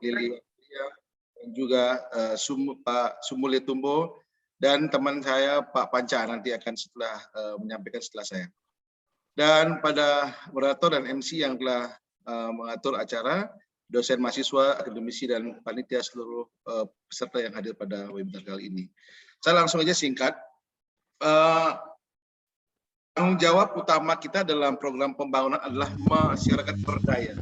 Lili dan juga Pak Sumule Tumbo dan teman saya Pak Panca nanti akan menyampaikan setelah saya. Dan pada moderator dan MC yang telah mengatur acara, dosen mahasiswa, akademisi, dan panitia seluruh peserta yang hadir pada webinar kali ini. Saya langsung aja singkat. Tanggung jawab utama kita dalam program pembangunan adalah masyarakat berdaya.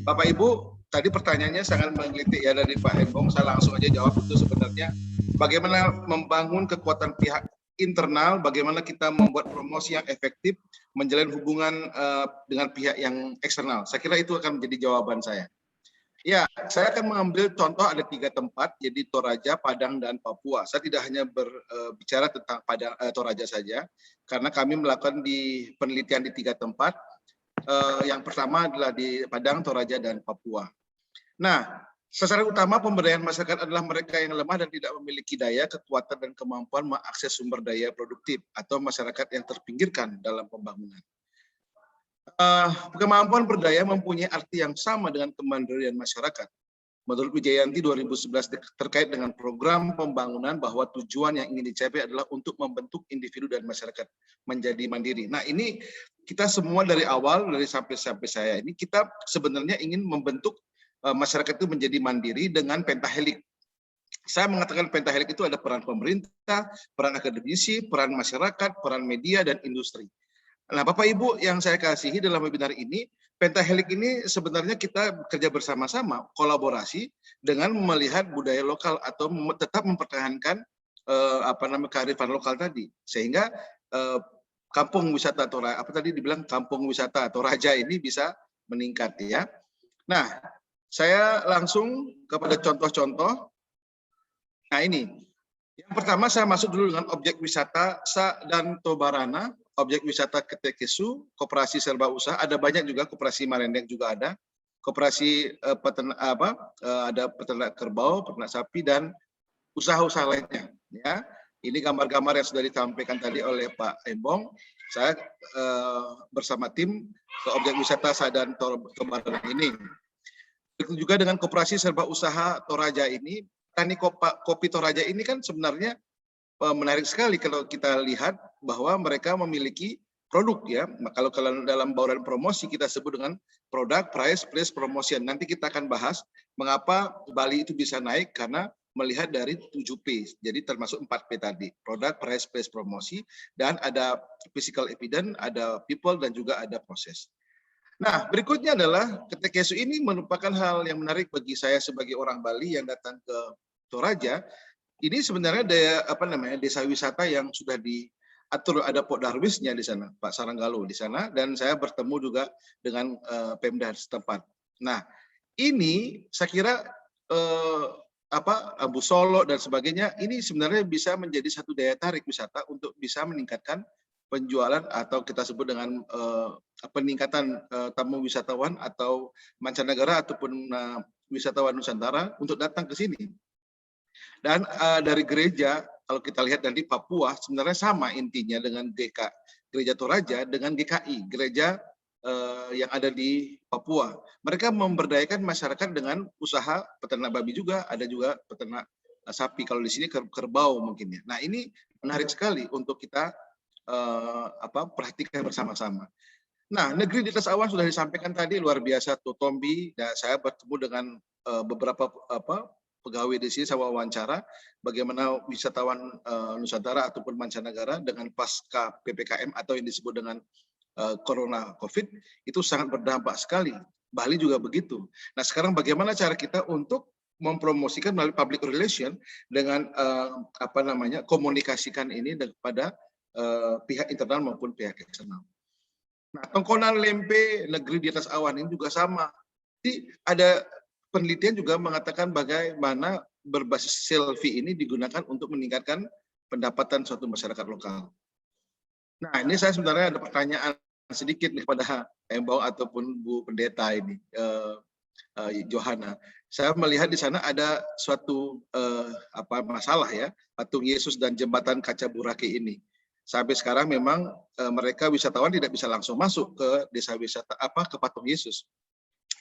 Bapak Ibu, tadi pertanyaannya sangat menggelitik ya dari Pak Embong. Saya langsung aja jawab itu sebenarnya bagaimana membangun kekuatan pihak internal, bagaimana kita membuat promosi yang efektif, menjalin hubungan dengan pihak yang eksternal. Saya kira itu akan menjadi jawaban saya. Ya, saya akan mengambil contoh ada 3 tempat, jadi Toraja, Padang, dan Papua. Saya tidak hanya berbicara tentang Toraja saja, karena kami melakukan penelitian di 3 tempat. Yang pertama adalah di Padang, Toraja, dan Papua. Nah, sasaran utama pemberdayaan masyarakat adalah mereka yang lemah dan tidak memiliki daya, kekuatan, dan kemampuan mengakses sumber daya produktif atau masyarakat yang terpinggirkan dalam pembangunan. Kemampuan berdaya mempunyai arti yang sama dengan kemandirian masyarakat. Menurut Wijayanti 2011 terkait dengan program pembangunan bahwa tujuan yang ingin dicapai adalah untuk membentuk individu dan masyarakat menjadi mandiri. Nah, ini kita semua dari awal, dari sampai saya ini, kita sebenarnya ingin membentuk masyarakat itu menjadi mandiri dengan pentahelik. Saya mengatakan pentahelik itu ada peran pemerintah, peran akademisi, peran masyarakat, peran media, dan industri. Nah, Bapak Ibu yang saya kasihi dalam webinar ini, pentahelik ini sebenarnya kita bekerja bersama-sama, kolaborasi dengan melihat budaya lokal atau tetap mempertahankan kearifan lokal tadi, sehingga kampung wisata atau kampung wisata atau Raja ini bisa meningkat ya. Nah, saya langsung kepada contoh-contoh. Nah, ini yang pertama saya masuk dulu dengan objek wisata Sa dan Tobarana. Objek wisata Ketekesu, koperasi serba usaha, ada banyak juga, koperasi Marendek juga ada, koperasi ada peternak kerbau, peternak sapi, dan usaha-usaha lainnya. Ya, ini gambar-gambar yang sudah ditampilkan tadi oleh Pak Embong. Saya bersama tim ke objek wisata Sadan Tobarana ini. Begitu juga dengan koperasi serba usaha Toraja ini. Tani kopi Toraja ini kan sebenarnya menarik sekali kalau kita lihat bahwa mereka memiliki produk ya. Kalau dalam bauran promosi kita sebut dengan produk, price, place, promotion. Nanti kita akan bahas mengapa Bali itu bisa naik karena melihat dari 7P. Jadi termasuk 4P tadi. Produk, price, place, promosi, dan ada physical evidence, ada people, dan juga ada proses. Nah, berikutnya adalah Ketekesu ini merupakan hal yang menarik bagi saya sebagai orang Bali yang datang ke Toraja. Ini sebenarnya desa wisata yang sudah diatur, ada Pok Darwisnya di sana, Pak Saranggalo di sana, dan saya bertemu juga dengan Pemda setempat. Nah, ini saya kira Abu Solo dan sebagainya, ini sebenarnya bisa menjadi satu daya tarik wisata untuk bisa meningkatkan penjualan atau kita sebut dengan peningkatan tamu wisatawan atau mancanegara ataupun wisatawan Nusantara untuk datang ke sini. Dan dari gereja, kalau kita lihat dari Papua, sebenarnya sama intinya dengan Gereja Toraja dengan GKI, gereja yang ada di Papua. Mereka memberdayakan masyarakat dengan usaha peternak babi juga, ada juga peternak sapi. Kalau di sini kerbau mungkin ya. Nah, ini menarik sekali untuk kita perhatikan bersama-sama. Nah, negeri di atas awan sudah disampaikan tadi, luar biasa Totombi, dan saya bertemu dengan beberapa pegawai di sini, saya wawancara bagaimana wisatawan Nusantara ataupun mancanegara dengan pasca PPKM atau yang disebut dengan Corona COVID itu sangat berdampak sekali. Bali juga begitu. Nah, sekarang bagaimana cara kita untuk mempromosikan melalui public relation dengan komunikasikan ini kepada pihak internal maupun pihak eksternal. Nah, Tongkonan Lempe, negeri di atas awan ini juga sama. Jadi ada penelitian juga mengatakan bagaimana berbasis selfie ini digunakan untuk meningkatkan pendapatan suatu masyarakat lokal. Nah, ini saya sebenarnya ada pertanyaan sedikit kepada Embong ataupun Bu Pendeta ini, Johanna. Saya melihat di sana ada suatu masalah ya, patung Yesus dan jembatan kaca Burake ini. Sampai sekarang memang mereka wisatawan tidak bisa langsung masuk ke desa wisata ke patung Yesus.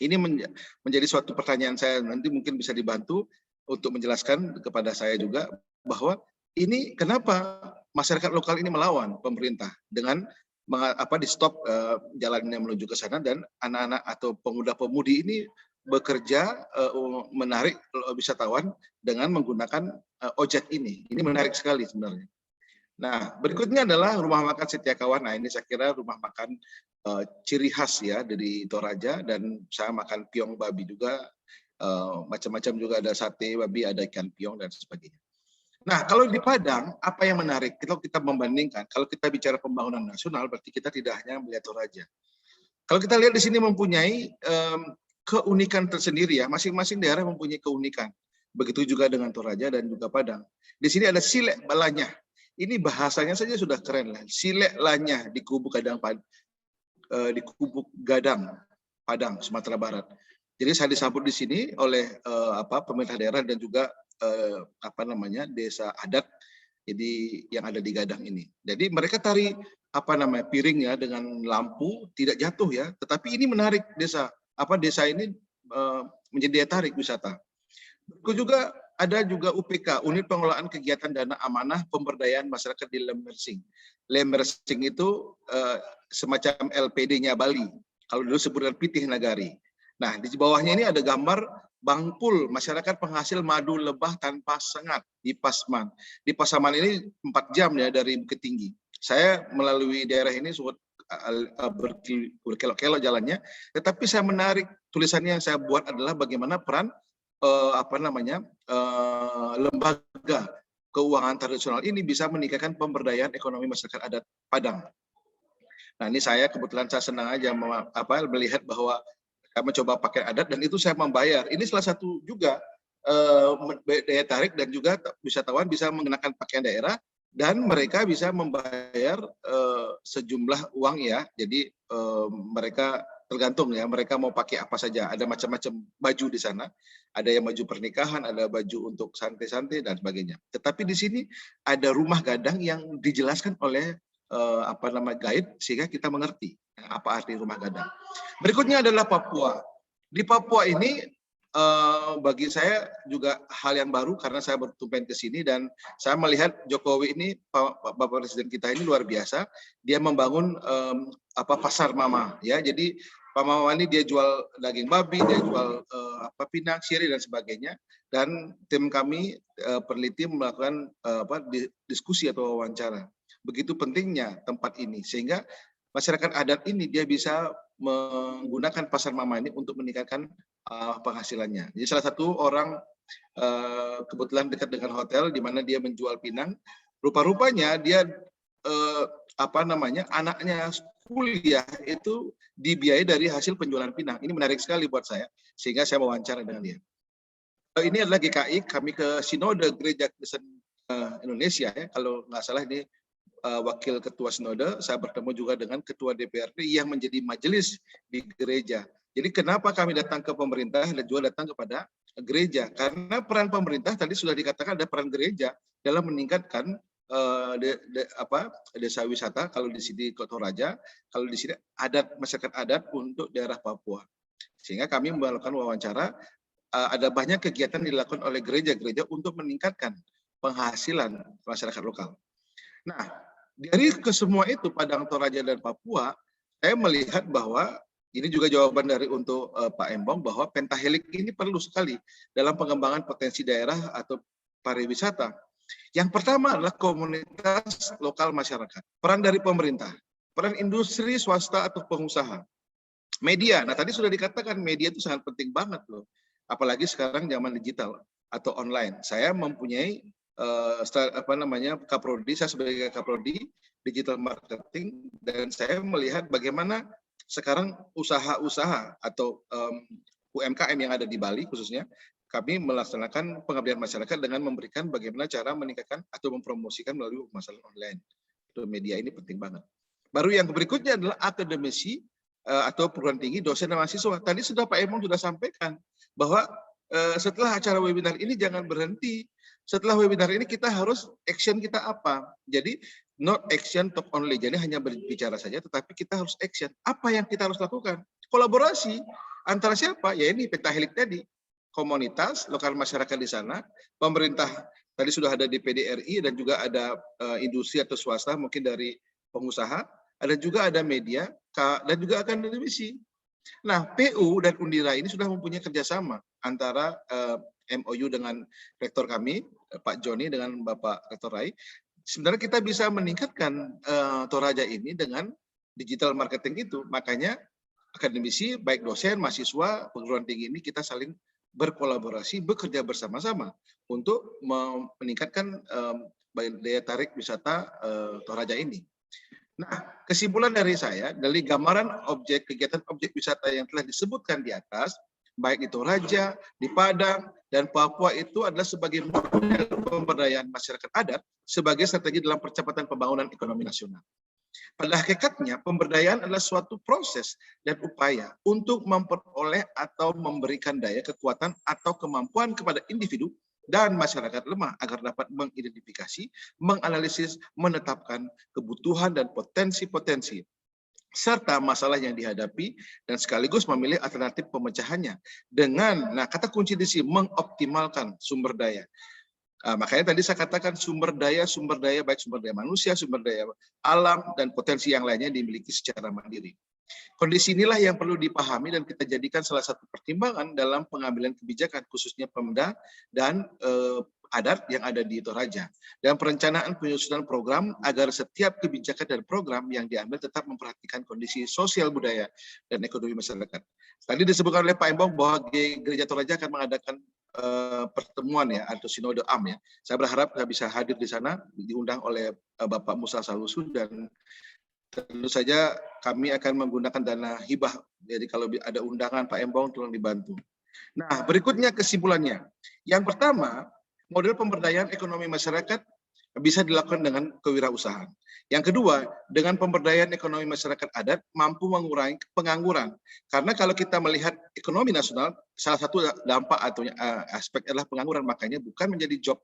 Ini menjadi suatu pertanyaan saya, nanti mungkin bisa dibantu untuk menjelaskan kepada saya juga bahwa ini kenapa masyarakat lokal ini melawan pemerintah dengan di stop jalannya menuju ke sana, dan anak-anak atau pemuda-pemudi ini bekerja menarik wisatawan dengan menggunakan ojek ini. Ini menarik sekali sebenarnya. Nah, berikutnya adalah rumah makan Setia Kawan. Nah, ini saya kira rumah makan ciri khas ya dari Toraja, dan saya makan piong babi juga, macam-macam juga, ada sate babi, ada ikan piong dan sebagainya. Nah, kalau di Padang, apa yang menarik? Kalau kita membandingkan, kalau kita bicara pembangunan nasional, berarti kita tidak hanya melihat Toraja. Kalau kita lihat di sini mempunyai keunikan tersendiri ya, masing-masing daerah mempunyai keunikan. Begitu juga dengan Toraja dan juga Padang. Di sini ada Silek Balanya. Ini bahasanya saja sudah keren lah. Silek Lanya di Kubu Gadang, Padang, Sumatera Barat. Jadi saya disambut di sini oleh pemerintah daerah dan juga desa adat, jadi yang ada di Gadang ini. Jadi mereka tari piring ya dengan lampu, tidak jatuh ya. Tetapi ini menarik desa ini menjadi daya tarik wisata. Berikut juga ada juga UPK, Unit Pengelolaan Kegiatan Dana Amanah Pemberdayaan Masyarakat di Lemmersing. Lemmersing itu semacam LPD-nya Bali. Kalau dulu sebutkan Pitih Nagari. Nah, di bawahnya ini ada gambar Bangpul, masyarakat penghasil madu lebah tanpa sengat di Pasman. Di Pasaman ini 4 jam ya dari Bukit Tinggi. Saya melalui daerah ini berkelok-kelok jalannya, tetapi saya menarik tulisannya yang saya buat adalah bagaimana peran lembaga keuangan tradisional ini bisa meningkatkan pemberdayaan ekonomi masyarakat adat Padang. Nah, ini saya kebetulan saya senang aja melihat bahwa saya mencoba pakai adat dan itu saya membayar. Ini salah satu juga daya tarik, dan juga wisatawan bisa mengenakan pakaian daerah dan mereka bisa membayar sejumlah uang ya. Jadi mereka tergantung ya, mereka mau pakai apa saja. Ada macam-macam baju di sana. Ada yang baju pernikahan, ada baju untuk santai-santai dan sebagainya. Tetapi di sini ada rumah gadang yang dijelaskan oleh guide sehingga kita mengerti apa arti rumah gadang. Berikutnya adalah Papua. Di Papua ini bagi saya juga hal yang baru karena saya bertumpen ke sini dan saya melihat Jokowi ini, Bapak Presiden kita ini luar biasa. Dia membangun pasar mama ya. Jadi Pak Mama ini dia jual daging babi, dia jual pinang, sirih dan sebagainya. Dan tim kami peneliti melakukan diskusi atau wawancara. Begitu pentingnya tempat ini sehingga masyarakat adat ini dia bisa menggunakan pasar mama ini untuk meningkatkan penghasilannya. Jadi salah satu orang kebetulan dekat dengan hotel di mana dia menjual pinang, rupa-rupanya dia anaknya kuliah itu dibiayai dari hasil penjualan pinang. Ini menarik sekali buat saya sehingga saya wawancara dengan dia. Ini adalah GKI, kami ke Sinode Gereja Kristen Indonesia ya, kalau nggak salah ini wakil ketua sinode, saya bertemu juga dengan ketua DPRD yang menjadi majelis di gereja. Jadi kenapa kami datang ke pemerintah dan juga datang kepada gereja? Karena peran pemerintah tadi sudah dikatakan ada peran gereja dalam meningkatkan desa wisata. Kalau di sini Toraja, kalau di sini masyarakat adat untuk daerah Papua. Sehingga kami melakukan wawancara, ada banyak kegiatan dilakukan oleh gereja-gereja untuk meningkatkan penghasilan masyarakat lokal. Nah, dari kesemua itu Padang, Toraja dan Papua, saya melihat bahwa ini juga jawaban dari untuk Pak Embong bahwa pentahelik ini perlu sekali dalam pengembangan potensi daerah atau pariwisata. Yang pertama adalah komunitas lokal masyarakat, peran dari pemerintah, peran industri, swasta atau pengusaha, media. Nah tadi sudah dikatakan media itu sangat penting banget loh, apalagi sekarang zaman digital atau online. Saya mempunyai Kaprodi, saya sebagai Kaprodi digital marketing, dan saya melihat bagaimana sekarang usaha-usaha atau UMKM yang ada di Bali khususnya, kami melaksanakan pengabdian masyarakat dengan memberikan bagaimana cara meningkatkan atau mempromosikan melalui pemasaran online. Itu media ini penting banget. Baru yang berikutnya adalah akademisi atau perguruan tinggi, dosen dan mahasiswa. Tadi sudah Pak Emong sudah sampaikan bahwa setelah acara webinar ini jangan berhenti. Setelah webinar ini kita harus action kita apa? Jadi not action talk only. Jadi hanya berbicara saja, tetapi kita harus action. Apa yang kita harus lakukan? Kolaborasi. Antara siapa? Ya ini pentahelik tadi. Komunitas, lokal masyarakat di sana, pemerintah tadi sudah ada DPD RI dan juga ada industri atau swasta mungkin dari pengusaha, ada juga ada media dan juga akademisi. Nah, PU dan Undira ini sudah mempunyai kerjasama antara MOU dengan rektor kami, Pak Joni dengan Bapak Rektor Rai. Sebenarnya kita bisa meningkatkan Toraja ini dengan digital marketing itu. Makanya akademisi, baik dosen, mahasiswa, perguruan tinggi ini kita saling berkolaborasi, bekerja bersama-sama untuk meningkatkan daya tarik wisata Toraja ini. Nah, kesimpulan dari saya, dari gambaran kegiatan objek wisata yang telah disebutkan di atas, baik di Toraja, di Padang, dan Papua itu adalah sebagai model pemberdayaan masyarakat adat sebagai strategi dalam percepatan pembangunan ekonomi nasional. Pada hakikatnya, pemberdayaan adalah suatu proses dan upaya untuk memperoleh atau memberikan daya kekuatan atau kemampuan kepada individu dan masyarakat lemah agar dapat mengidentifikasi, menganalisis, menetapkan kebutuhan dan potensi-potensi serta masalah yang dihadapi dan sekaligus memilih alternatif pemecahannya dengan, nah kata kunci di sini, mengoptimalkan sumber daya. Makanya tadi saya katakan sumber daya baik sumber daya manusia, sumber daya alam, dan potensi yang lainnya dimiliki secara mandiri. Kondisi inilah yang perlu dipahami dan kita jadikan salah satu pertimbangan dalam pengambilan kebijakan khususnya Pemda dan adat yang ada di Toraja. Dan perencanaan penyusunan program agar setiap kebijakan dan program yang diambil tetap memperhatikan kondisi sosial budaya dan ekonomi masyarakat. Tadi disebutkan oleh Pak Embong bahwa Gereja Toraja akan mengadakan pertemuan ya atau sinode AM ya. Saya berharap saya bisa hadir di sana, diundang oleh Bapak Musa Salusu, dan tentu saja kami akan menggunakan dana hibah. Jadi kalau ada undangan Pak Embong tolong dibantu. Nah, berikutnya kesimpulannya. Yang pertama, model pemberdayaan ekonomi masyarakat bisa dilakukan dengan kewirausahaan. Yang kedua, dengan pemberdayaan ekonomi masyarakat adat mampu mengurangi pengangguran. Karena kalau kita melihat ekonomi nasional, salah satu dampak atau aspek adalah pengangguran, makanya bukan menjadi job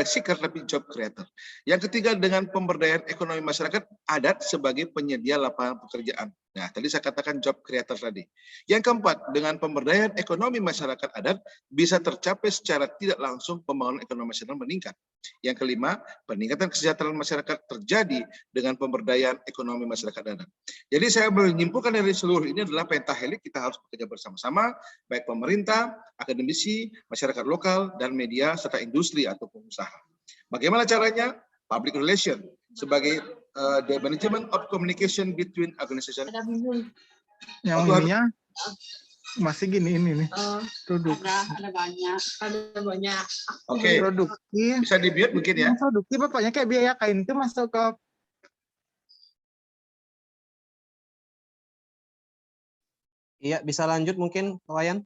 seeker tapi job creator. Yang ketiga, dengan pemberdayaan ekonomi masyarakat adat sebagai penyedia lapangan pekerjaan. Nah, tadi saya katakan job creator tadi. Yang keempat, dengan pemberdayaan ekonomi masyarakat adat bisa tercapai secara tidak langsung pembangunan ekonomi nasional meningkat. Yang kelima, peningkatan kesejahteraan masyarakat terjadi dengan pemberdayaan ekonomi masyarakat adat. Jadi saya menyimpulkan dari seluruh ini adalah pentahelik, kita harus bekerja bersama-sama, baik pemerintah, akademisi, masyarakat lokal, dan media, serta industri atau pengusaha. Bagaimana caranya? Public relation sebagai the management of communication between organization. Yang ininya masih gini ini nih. Produk. Ada banyak. Oke. Produktif. Bisa di-mute mungkin ya. Produktif pokoknya kayak biaya kain itu masuk ke. Iya, bisa lanjut mungkin Pak Wayan.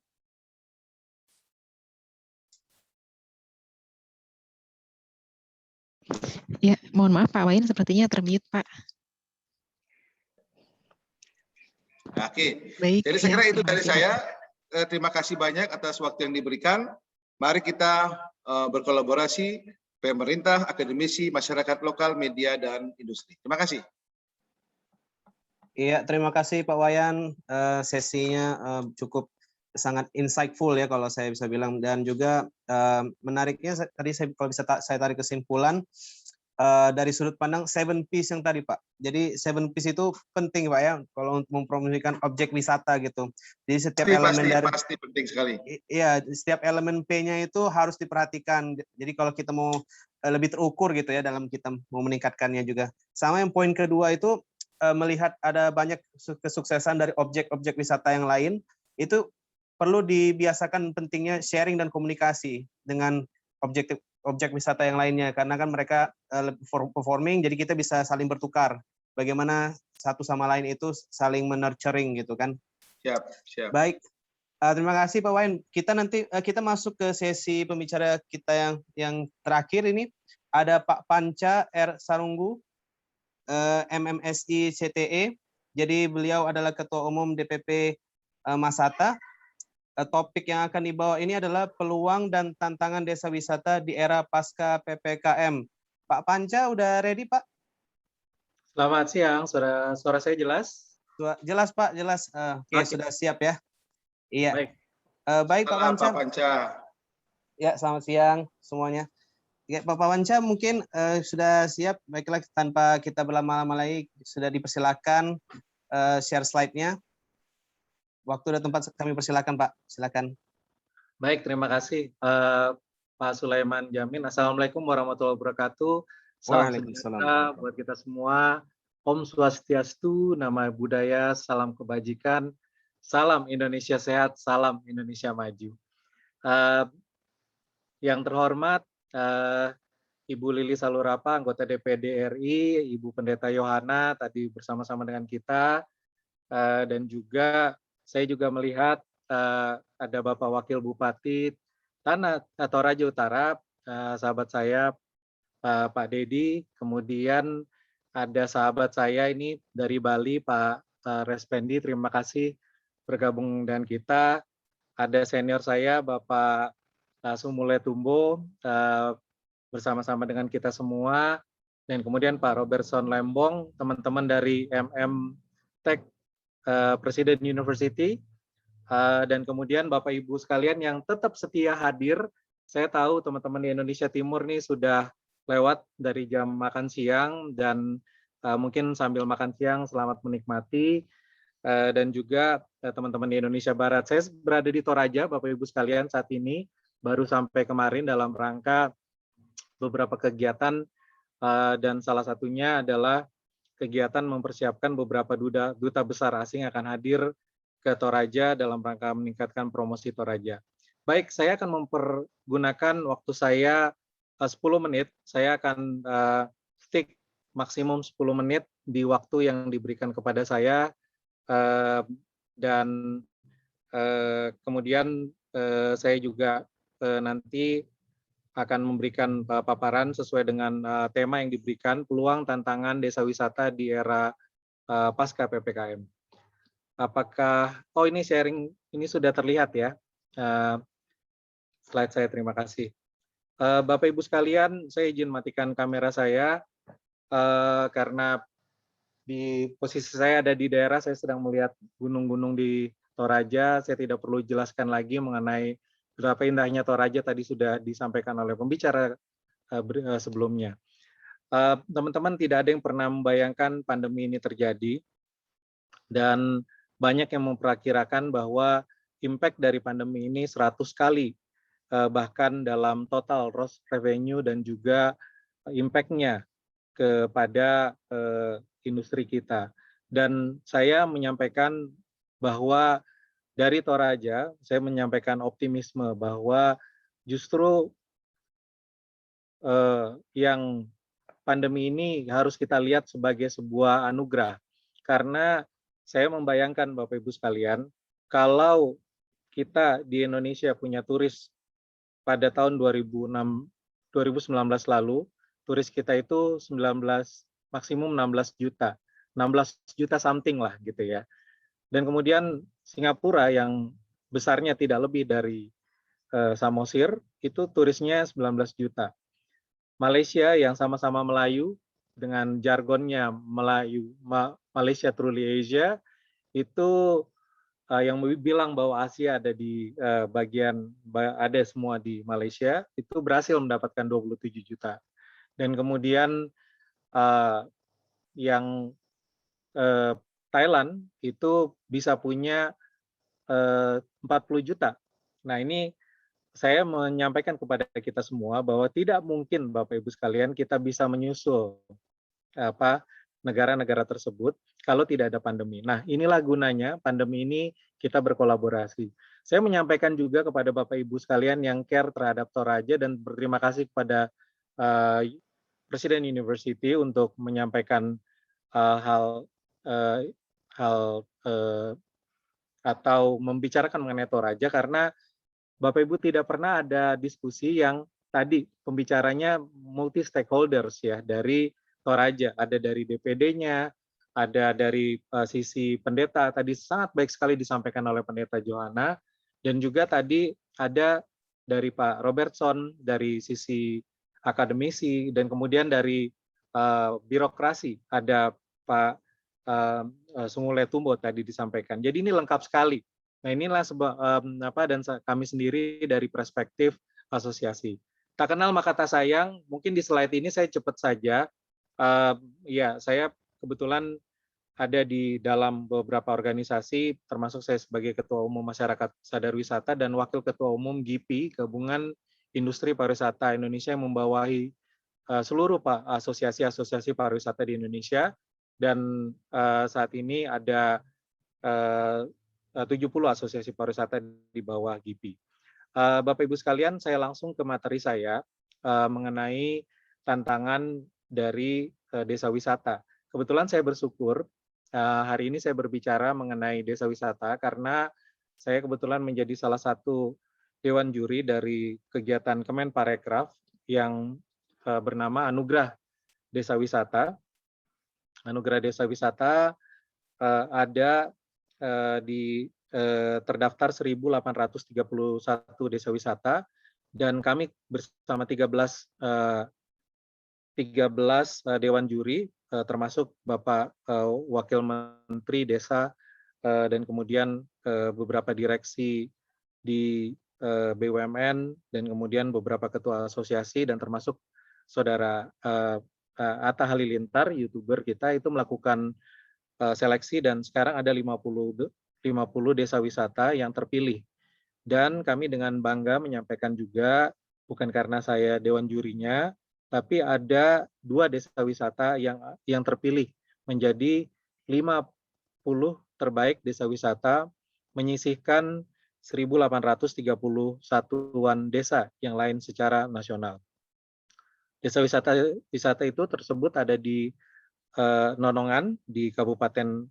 Ya, mohon maaf Pak Wayan sepertinya termute Pak. Oke. Baik. Jadi saya kira itu dari kasih. saya. Terima kasih banyak atas waktu yang diberikan. Mari kita berkolaborasi, pemerintah, akademisi, masyarakat lokal, media, dan industri. Terima kasih. Iya, terima kasih Pak Wayan. Sesinya cukup sangat insightful ya kalau saya bisa bilang, dan juga menariknya tadi kalau bisa saya tarik kesimpulan dari sudut pandang 7 P's yang tadi Pak. Jadi 7 P's itu penting Pak ya kalau untuk mempromosikan objek wisata gitu. Jadi setiap elemen dari pasti penting sekali. Iya, setiap elemen P-nya itu harus diperhatikan. Jadi kalau kita mau lebih terukur gitu ya dalam kita mau meningkatkannya juga. Sama yang poin kedua itu melihat ada banyak kesuksesan dari objek-objek wisata yang lain, itu perlu dibiasakan pentingnya sharing dan komunikasi dengan objek wisata yang lainnya, karena kan mereka performing, jadi kita bisa saling bertukar. Bagaimana satu sama lain itu saling menurturing gitu kan. Siap. Baik, terima kasih Pak Wayan. Kita masuk ke sesi pembicara kita yang terakhir ini. Ada Pak Panca R. Sarunggu, MMSI CTE. Jadi beliau adalah Ketua Umum DPP Masata. Topik yang akan dibawa ini adalah peluang dan tantangan desa wisata di era pasca PPKM. Pak Panca udah ready Pak? Selamat siang, suara saya jelas? Jelas Pak, jelas. Oke, Oke. sudah siap ya. Iya. Baik. Baik Pak Salam Panca. Pak Panca. Ya, selamat siang semuanya. Ya, Pak Panca mungkin sudah siap. Baiklah, tanpa kita berlama-lama lagi, sudah dipersilakan share slide-nya. Waktu dan tempat kami persilakan, Pak. Silakan. Baik, terima kasih Pak Sulaiman Jamin. Assalamualaikum warahmatullahi wabarakatuh. Salam Waalaikumsalam. sejahtera buat kita semua. Om Swastiastu, nama budaya, salam kebajikan, salam Indonesia sehat, salam Indonesia maju. Yang terhormat Ibu Lili Salurapa, anggota DPD RI, Ibu Pendeta Yohana tadi bersama-sama dengan kita, dan juga saya juga melihat ada Bapak Wakil Bupati Tanah Toraja Utara, sahabat saya Pak Dedi, kemudian ada sahabat saya ini dari Bali, Pak Respendi, terima kasih bergabung dengan kita. Ada senior saya, Bapak Sumule Tumbo, bersama-sama dengan kita semua, dan kemudian Pak Robertson Lembong, teman-teman dari Tech Presiden University, dan kemudian Bapak Ibu sekalian yang tetap setia hadir. Saya tahu teman-teman di Indonesia Timur nih sudah lewat dari jam makan siang, dan mungkin sambil makan siang selamat menikmati, dan juga teman-teman di Indonesia Barat. Saya berada di Toraja, Bapak Ibu sekalian, saat ini baru sampai kemarin dalam rangka beberapa kegiatan, dan salah satunya adalah kegiatan mempersiapkan beberapa duta besar asing akan hadir ke Toraja dalam rangka meningkatkan promosi Toraja. Baik, saya akan mempergunakan waktu saya 10 menit. Saya akan stick maksimum 10 menit di waktu yang diberikan kepada saya, dan kemudian saya juga nanti akan memberikan paparan sesuai dengan tema yang diberikan, peluang tantangan desa wisata di era pasca PPKM. Apakah, ini sharing ini sudah terlihat ya, slide saya, terima kasih. Bapak Ibu sekalian, saya izin matikan kamera saya, karena di posisi saya ada di daerah, saya sedang melihat gunung-gunung di Toraja. Saya tidak perlu jelaskan lagi mengenai berapa indahnya Toraja, tadi sudah disampaikan oleh pembicara sebelumnya. Teman-teman, tidak ada yang pernah membayangkan pandemi ini terjadi, dan banyak yang memperkirakan bahwa impact dari pandemi ini 100 kali, bahkan dalam total gross revenue dan juga impact-nya kepada industri kita. Dan saya menyampaikan bahwa dari Toraja, saya menyampaikan optimisme bahwa justru yang pandemi ini harus kita lihat sebagai sebuah anugerah. Karena saya membayangkan Bapak Ibu sekalian, kalau kita di Indonesia punya turis pada tahun 2019 lalu, turis kita itu maksimum 16 juta. 16 juta something lah gitu ya. Dan kemudian Singapura yang besarnya tidak lebih dari Samosir, itu turisnya 19 juta. Malaysia yang sama-sama Melayu, dengan jargonnya Melayu, Malaysia Truly Asia, itu yang bilang bahwa Asia ada di ada semua di Malaysia, itu berhasil mendapatkan 27 juta. Dan kemudian yang Thailand itu bisa punya 40 juta. Nah, ini saya menyampaikan kepada kita semua bahwa tidak mungkin Bapak Ibu sekalian kita bisa menyusul negara-negara tersebut kalau tidak ada pandemi. Nah, inilah gunanya pandemi ini kita berkolaborasi. Saya menyampaikan juga kepada Bapak Ibu sekalian yang care terhadap Toraja, dan berterima kasih kepada Presiden University untuk menyampaikan atau membicarakan mengenai Toraja, karena Bapak Ibu tidak pernah ada diskusi yang tadi pembicaranya multi stakeholders ya, dari Toraja, ada dari DPD-nya, ada dari sisi pendeta, tadi sangat baik sekali disampaikan oleh Pendeta Johanna, dan juga tadi ada dari Pak Robertson dari sisi akademisi, dan kemudian dari birokrasi ada Pak Sumule Tumbo tadi disampaikan. Jadi ini lengkap sekali Nah, inilah kami sendiri dari perspektif asosiasi. Tak kenal maka tak sayang, mungkin di slide ini saya cepat saja. Ya, saya kebetulan ada di dalam beberapa organisasi, termasuk saya sebagai Ketua Umum Masyarakat Sadar Wisata dan Wakil Ketua Umum GIPI, Gabungan Industri Pariwisata Indonesia yang membawahi seluruh asosiasi-asosiasi pariwisata di Indonesia. Dan saat ini ada 70 asosiasi pariwisata di bawah GIPI. Bapak Ibu sekalian, saya langsung ke materi saya mengenai tantangan dari desa wisata. Kebetulan saya bersyukur hari ini saya berbicara mengenai desa wisata karena saya kebetulan menjadi salah satu dewan juri dari kegiatan Kemenparekraf yang bernama Anugerah Desa Wisata. Anugerah Desa Wisata ada terdaftar 1.831 desa wisata dan kami bersama 13 dewan juri termasuk Bapak Wakil Menteri Desa dan kemudian beberapa direksi di BUMN dan kemudian beberapa ketua asosiasi dan termasuk Saudara Atta Halilintar, YouTuber kita itu melakukan seleksi dan sekarang ada 50 desa wisata yang terpilih. Dan kami dengan bangga menyampaikan juga, bukan karena saya dewan jurinya, tapi ada 2 desa wisata yang terpilih menjadi 50 terbaik desa wisata, menyisihkan 1.831-an desa yang lain secara nasional. Desa wisata itu tersebut ada di Nonongan di Kabupaten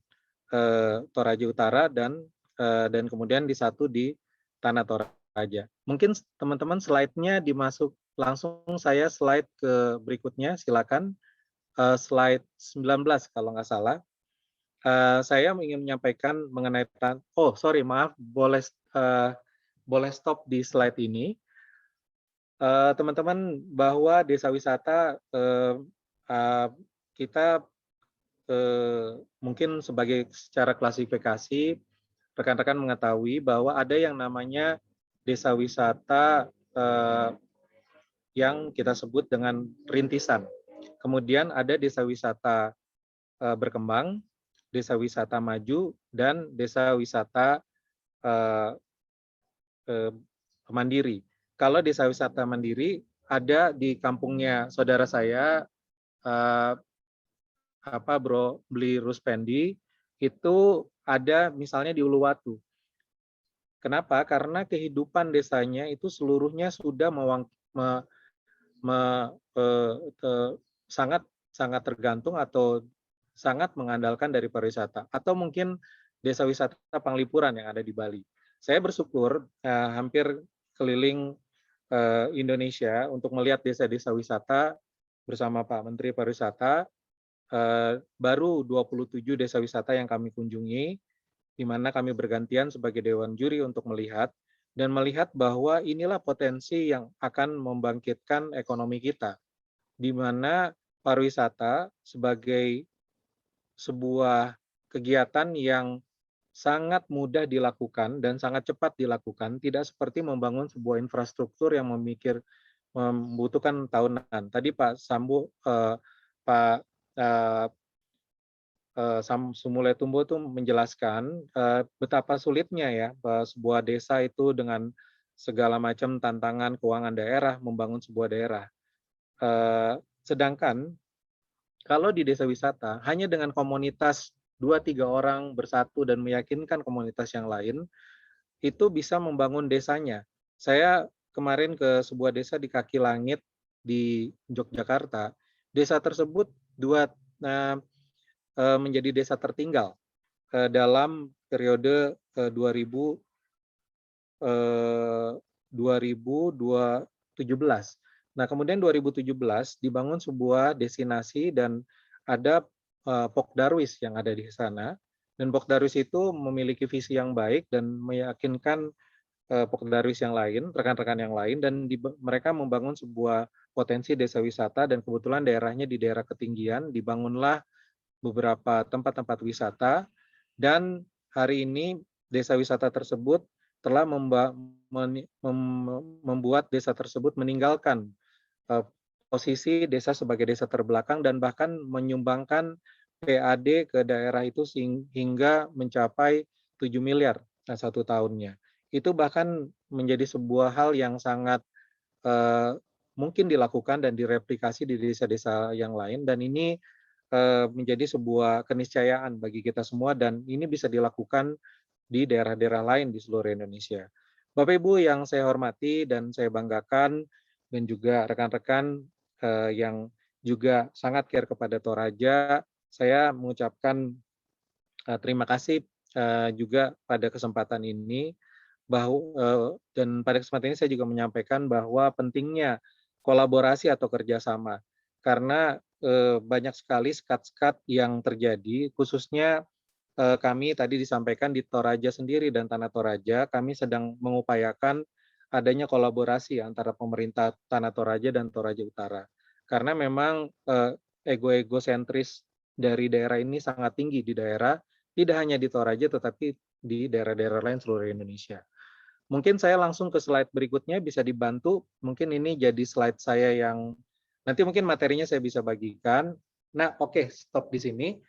Toraja Utara dan kemudian di satu di Tanah Toraja. Mungkin teman-teman slide-nya dimasuk langsung, saya slide ke berikutnya, silakan. Slide 19 kalau nggak salah. Saya ingin menyampaikan mengenai maaf, boleh stop di slide ini. Teman-teman, bahwa desa wisata kita mungkin secara klasifikasi rekan-rekan mengetahui bahwa ada yang namanya desa wisata yang kita sebut dengan rintisan. Kemudian ada desa wisata berkembang, desa wisata maju, dan desa wisata mandiri. Kalau desa wisata mandiri ada di kampungnya saudara saya, Bro Bli Ruspendi, itu ada misalnya di Uluwatu. Kenapa? Karena kehidupan desanya itu seluruhnya sudah sangat tergantung atau sangat mengandalkan dari pariwisata. Atau mungkin desa wisata Panglipuran yang ada di Bali. Saya bersyukur hampir keliling Indonesia untuk melihat desa-desa wisata bersama Pak Menteri Pariwisata. Baru 27 desa wisata yang kami kunjungi, di mana kami bergantian sebagai dewan juri untuk melihat bahwa inilah potensi yang akan membangkitkan ekonomi kita, di mana pariwisata sebagai sebuah kegiatan yang sangat mudah dilakukan dan sangat cepat dilakukan, tidak seperti membangun sebuah infrastruktur yang membutuhkan tahunan. Tadi Pak Sumule Tumbo itu menjelaskan betapa sulitnya ya sebuah desa itu dengan segala macam tantangan keuangan daerah membangun sebuah daerah. Sedangkan kalau di desa wisata hanya dengan komunitas 2-3 orang bersatu dan meyakinkan komunitas yang lain itu bisa membangun desanya. Saya kemarin ke sebuah desa di kaki langit di Yogyakarta. Desa tersebut menjadi desa tertinggal dalam periode 2017. Nah, kemudian 2017 dibangun sebuah destinasi dan ada Pok Darwis yang ada di sana. Dan Pok Darwis itu memiliki visi yang baik dan meyakinkan Pok Darwis yang lain, rekan-rekan yang lain, dan mereka membangun sebuah potensi desa wisata dan kebetulan daerahnya di daerah ketinggian, dibangunlah beberapa tempat-tempat wisata dan hari ini desa wisata tersebut telah membuat desa tersebut meninggalkan posisi desa sebagai desa terbelakang dan bahkan menyumbangkan PAD ke daerah itu hingga mencapai 7 miliar satu tahunnya. Itu bahkan menjadi sebuah hal yang sangat mungkin dilakukan dan direplikasi di desa-desa yang lain, dan ini menjadi sebuah keniscayaan bagi kita semua, dan ini bisa dilakukan di daerah-daerah lain di seluruh Indonesia. Bapak Ibu yang saya hormati dan saya banggakan, dan juga rekan-rekan yang juga sangat care kepada Toraja, saya mengucapkan terima kasih juga pada kesempatan ini, dan pada kesempatan ini saya juga menyampaikan bahwa pentingnya kolaborasi atau kerjasama, karena banyak sekali sekat-sekat yang terjadi, khususnya kami tadi disampaikan di Toraja sendiri dan Tanah Toraja, kami sedang mengupayakan adanya kolaborasi antara pemerintah Tanah Toraja dan Toraja Utara. Karena memang ego-ego sentris dari daerah ini sangat tinggi di daerah, tidak hanya di Toraja tetapi di daerah-daerah lain seluruh Indonesia. Mungkin saya langsung ke slide berikutnya, bisa dibantu. Mungkin ini jadi slide saya yang nanti mungkin materinya saya bisa bagikan. Nah, oke, stop di sini.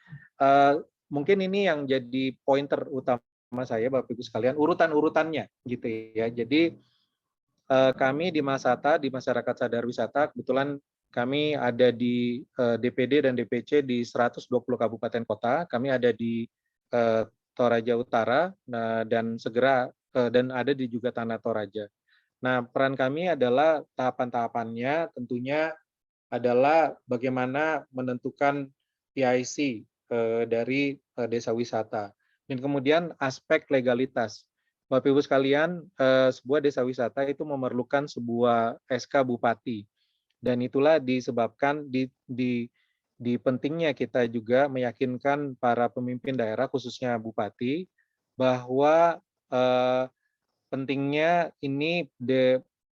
Mungkin ini yang jadi pointer utama saya, Bapak Ibu sekalian, urutan-urutannya gitu ya. Jadi kami di Masata, di Masyarakat Sadar Wisata, kebetulan kami ada di DPD dan DPC di 120 kabupaten kota. Kami ada di Toraja Utara, dan segera dan ada di juga Tanah Toraja. Nah, peran kami adalah tahapan-tahapannya tentunya adalah bagaimana menentukan PIC dari desa wisata. Dan kemudian aspek legalitas. Bapak Ibu sekalian, sebuah desa wisata itu memerlukan sebuah SK Bupati. Dan itulah disebabkan di pentingnya kita juga meyakinkan para pemimpin daerah, khususnya Bupati, bahwa pentingnya ini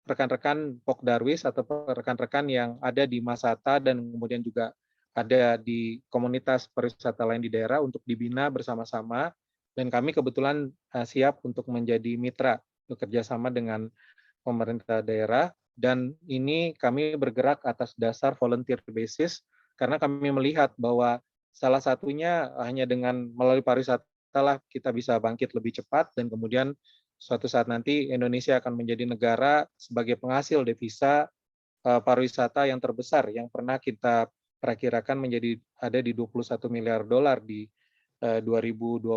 rekan-rekan Pokdarwis atau rekan-rekan yang ada di Masata dan kemudian juga ada di komunitas pariwisata lain di daerah untuk dibina bersama-sama, dan kami kebetulan siap untuk menjadi mitra bekerja sama dengan pemerintah daerah, dan ini kami bergerak atas dasar volunteer basis karena kami melihat bahwa salah satunya hanya dengan melalui pariwisata lah kita bisa bangkit lebih cepat, dan kemudian suatu saat nanti Indonesia akan menjadi negara sebagai penghasil devisa pariwisata yang terbesar yang pernah kita perakirakan menjadi ada di 21 miliar dolar di 2021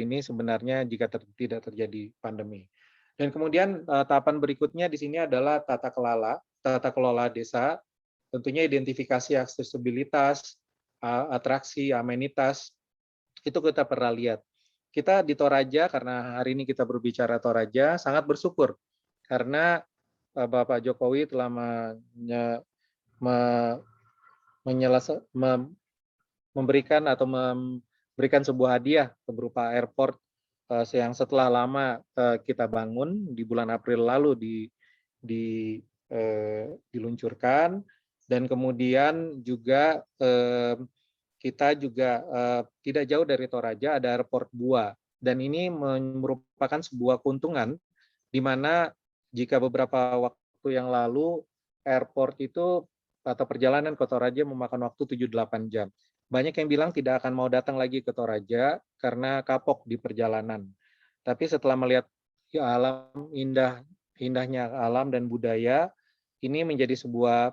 ini sebenarnya jika tidak terjadi pandemi. Dan kemudian tahapan berikutnya di sini adalah tata kelola desa, tentunya identifikasi aksesibilitas, atraksi, amenitas, itu kita pernah lihat. Kita di Toraja, karena hari ini kita berbicara Toraja, sangat bersyukur karena Bapak Jokowi telah memberikan sebuah hadiah berupa airport yang setelah lama kita bangun di bulan April lalu diluncurkan, dan kemudian juga kita juga tidak jauh dari Toraja ada airport Bua, dan ini merupakan sebuah keuntungan di mana jika beberapa waktu yang lalu airport itu atau perjalanan ke Toraja memakan waktu 7-8 jam. Banyak yang bilang tidak akan mau datang lagi ke Toraja karena kapok di perjalanan. Tapi setelah melihat alam indahnya alam dan budaya, ini menjadi sebuah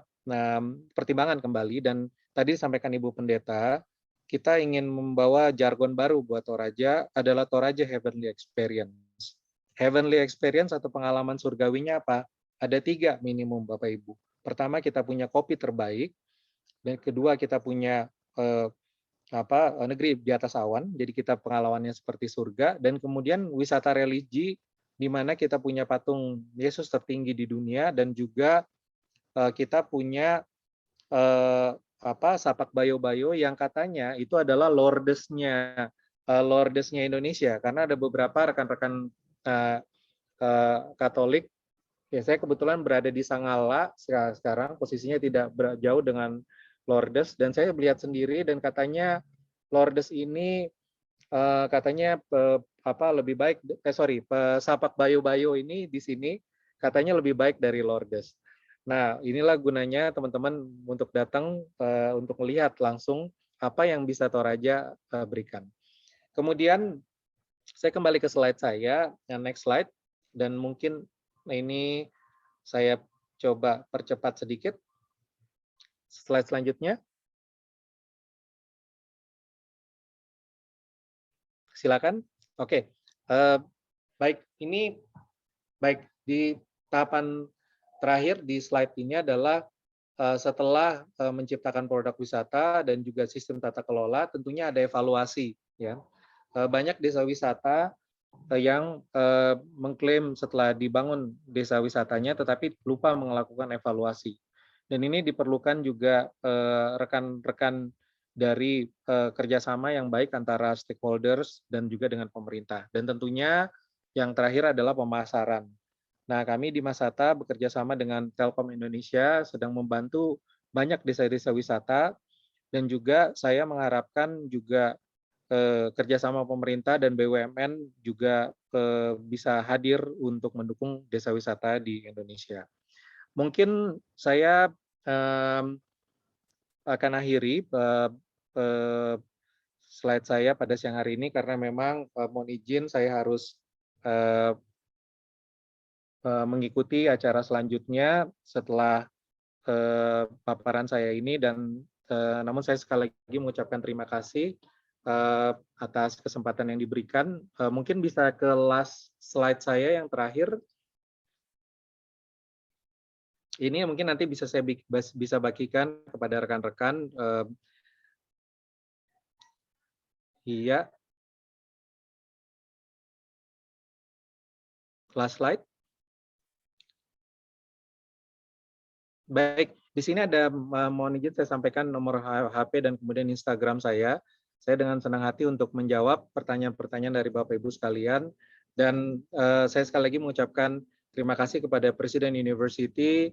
pertimbangan kembali, dan tadi disampaikan Ibu Pendeta, kita ingin membawa jargon baru buat Toraja, adalah Toraja Heavenly Experience. Heavenly Experience atau pengalaman surgawinya apa? Ada 3 minimum Bapak Ibu. Pertama, kita punya kopi terbaik, dan kedua kita punya negeri di atas awan, jadi kita pengalamannya seperti surga, dan kemudian wisata religi di mana kita punya patung Yesus tertinggi di dunia, dan juga kita punya Sapak Bayo-Bayo yang katanya itu adalah lordesnya Indonesia, karena ada beberapa rekan-rekan Katolik. Ya, saya kebetulan berada di Sangala sekarang, posisinya tidak jauh dengan Lourdes, dan saya melihat sendiri, dan katanya Lourdes ini katanya lebih baik Sapak Bayo ini di sini katanya lebih baik dari Lourdes. Nah, inilah gunanya teman-teman untuk datang untuk melihat langsung apa yang bisa Toraja berikan. Kemudian saya kembali ke slide saya, yang next slide, dan mungkin ini saya coba percepat sedikit. Slide selanjutnya. Silakan. Oke. Baik, ini baik di tahapan terakhir di slide ini adalah setelah menciptakan produk wisata dan juga sistem tata kelola, tentunya ada evaluasi, ya. Banyak desa wisata yang mengklaim setelah dibangun desa wisatanya tetapi lupa melakukan evaluasi. Dan ini diperlukan juga rekan-rekan dari kerjasama yang baik antara stakeholders dan juga dengan pemerintah. Dan tentunya yang terakhir adalah pemasaran. Nah, kami di Masata bekerja sama dengan Telkom Indonesia sedang membantu banyak desa-desa wisata, dan juga saya mengharapkan juga kerjasama pemerintah dan BUMN juga bisa hadir untuk mendukung desa wisata di Indonesia. Mungkin saya akan akhiri slide saya pada siang hari ini karena memang mohon izin saya harus mengikuti acara selanjutnya setelah paparan saya ini, dan namun saya sekali lagi mengucapkan terima kasih atas kesempatan yang diberikan. Mungkin bisa ke last slide saya yang terakhir. Ini mungkin nanti bisa saya bisa bagikan kepada rekan-rekan. Iya. Last slide. Baik, di sini ada, mohon izin saya sampaikan nomor HP dan kemudian Instagram saya. Saya dengan senang hati untuk menjawab pertanyaan-pertanyaan dari Bapak Ibu sekalian. Dan saya sekali lagi mengucapkan terima kasih kepada Presiden University,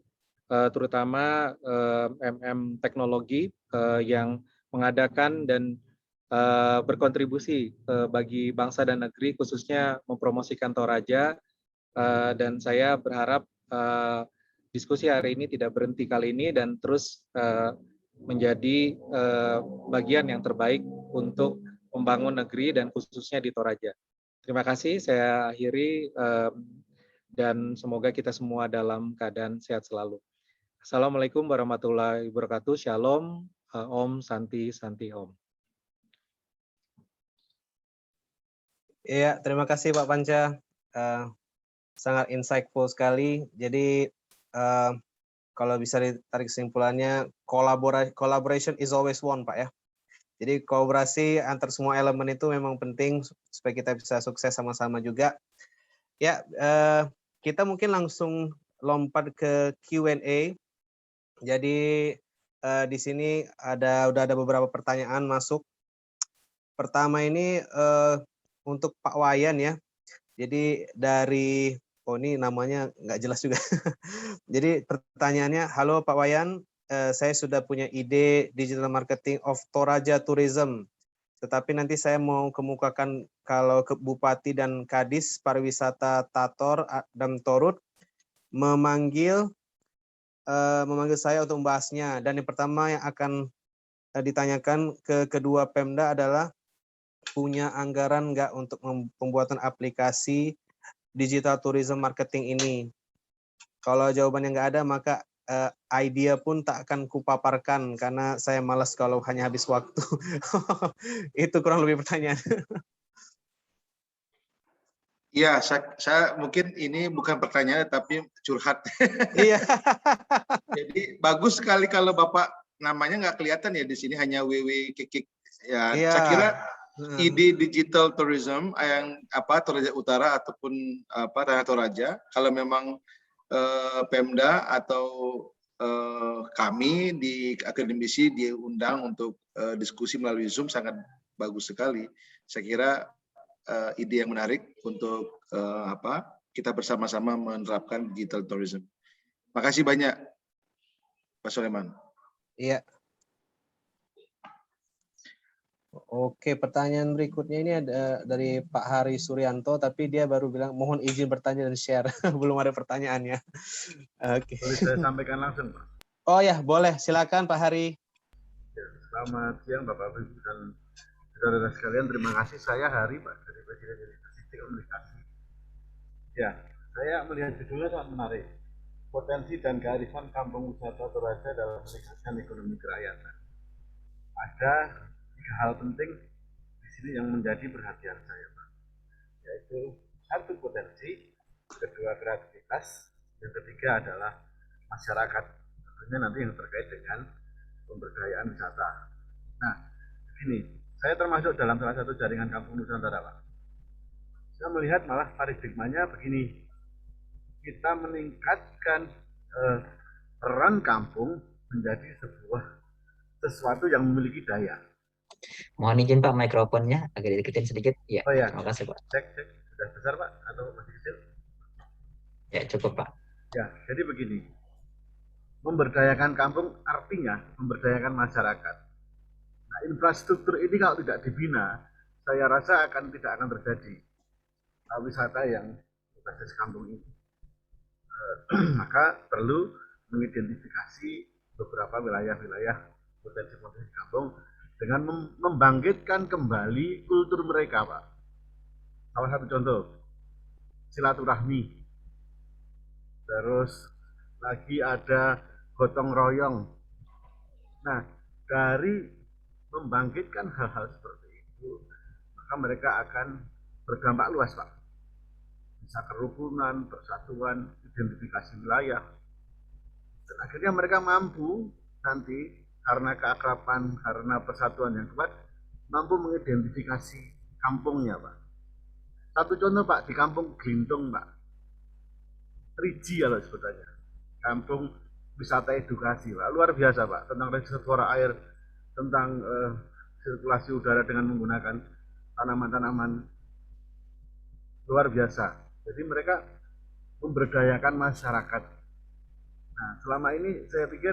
terutama MM Teknologi yang mengadakan dan berkontribusi bagi bangsa dan negeri, khususnya mempromosikan Toraja. Dan saya berharap diskusi hari ini tidak berhenti kali ini dan terus menjadi bagian yang terbaik untuk membangun negeri dan khususnya di Toraja. Terima kasih, saya akhiri dan semoga kita semua dalam keadaan sehat selalu. Assalamualaikum warahmatullahi wabarakatuh. Shalom, Om, Santi, Santi, Om. Iya, terima kasih Pak Panca. Sangat insightful sekali. Jadi kalau bisa ditarik kesimpulannya, collaboration is always one, Pak ya. Jadi kolaborasi antar semua elemen itu memang penting supaya kita bisa sukses sama-sama juga. Ya, kita mungkin langsung lompat ke Q&A. Jadi di sini udah ada beberapa pertanyaan masuk. Pertama ini untuk Pak Wayan ya. Jadi dari ini namanya nggak jelas juga. Jadi pertanyaannya, halo Pak Wayan, saya sudah punya ide digital marketing of Toraja Tourism. Tetapi nanti saya mau kemukakan kalau ke Bupati dan Kadis Pariwisata Tator dan Torut memanggil saya untuk membahasnya. Dan yang pertama yang akan ditanyakan ke kedua Pemda adalah punya anggaran nggak untuk pembuatan aplikasi digital tourism marketing ini. Kalau jawabannya nggak ada, maka idea pun tak akan kupaparkan karena saya malas kalau hanya habis waktu. Itu kurang lebih pertanyaan. Ya, saya mungkin ini bukan pertanyaan tapi curhat. Iya. Jadi bagus sekali kalau Bapak namanya nggak kelihatan ya di sini, hanya WW Kikik. Ya, Iya. saya kira ide digital tourism yang Toraja Utara ataupun Tanah Toraja, kalau memang Pemda atau kami di akademisi diundang untuk diskusi melalui Zoom, sangat bagus sekali. Saya kira ide yang menarik untuk kita bersama-sama menerapkan digital tourism. Makasih banyak, Pak Soleman. Iya. Oke, pertanyaan berikutnya ini ada dari Pak Hari Suryanto, tapi dia baru bilang mohon izin bertanya dan share. Belum ada pertanyaannya. Oke. Boleh saya sampaikan langsung, Pak? Oh ya, boleh. Silakan Pak Hari. Ya, selamat siang Bapak Ibu dan saudara sekalian. Terima kasih, saya Hari, Pak, dari Presiden Universiti Komunikasi. Ya, saya melihat judulnya sangat menarik. Potensi dan kearifan kampung wisata Toraja dalam meningkatkan ekonomi kerakyatan. Ada 3 hal penting di sini yang menjadi perhatian saya, Pak. Yaitu 1 potensi, 2 kreativitas, yang ketiga adalah masyarakat. Tentunya nanti yang terkait dengan pemberdayaan wisata. Nah, begini, saya termasuk dalam salah satu jaringan kampung Nusantara, Pak. Saya melihat malah paradigmanya begini, kita meningkatkan peran kampung menjadi sesuatu yang memiliki daya. Mohon izin Pak, mikrofonnya agak dideketin sedikit. Ya, Oh ya, terima kasih Pak. cek, sudah besar Pak atau masih kecil? Ya, cukup Pak. Ya, jadi begini, memberdayakan kampung artinya memberdayakan masyarakat. Nah, infrastruktur ini kalau tidak dibina, saya rasa tidak akan terjadi wisata yang berbasis kampung ini. Maka perlu mengidentifikasi beberapa wilayah-wilayah potensi-potensi kampung dengan membangkitkan kembali kultur mereka, Pak. Salah satu contoh, silaturahmi. Terus lagi ada gotong royong. Nah, dari membangkitkan hal-hal seperti itu, maka mereka akan berdampak luas, Pak. Bisa kerukunan, persatuan, identifikasi wilayah. Dan akhirnya mereka mampu nanti karena keakraban, karena persatuan yang kuat, mampu mengidentifikasi kampungnya, Pak. Satu contoh, Pak, di kampung Glintung, Pak. 3G kalau sebutannya. Kampung wisata edukasi, Pak. Luar biasa, Pak. Tentang reservoir air, tentang sirkulasi udara dengan menggunakan tanaman-tanaman. Luar biasa. Jadi mereka memberdayakan masyarakat. Nah, selama ini saya pikir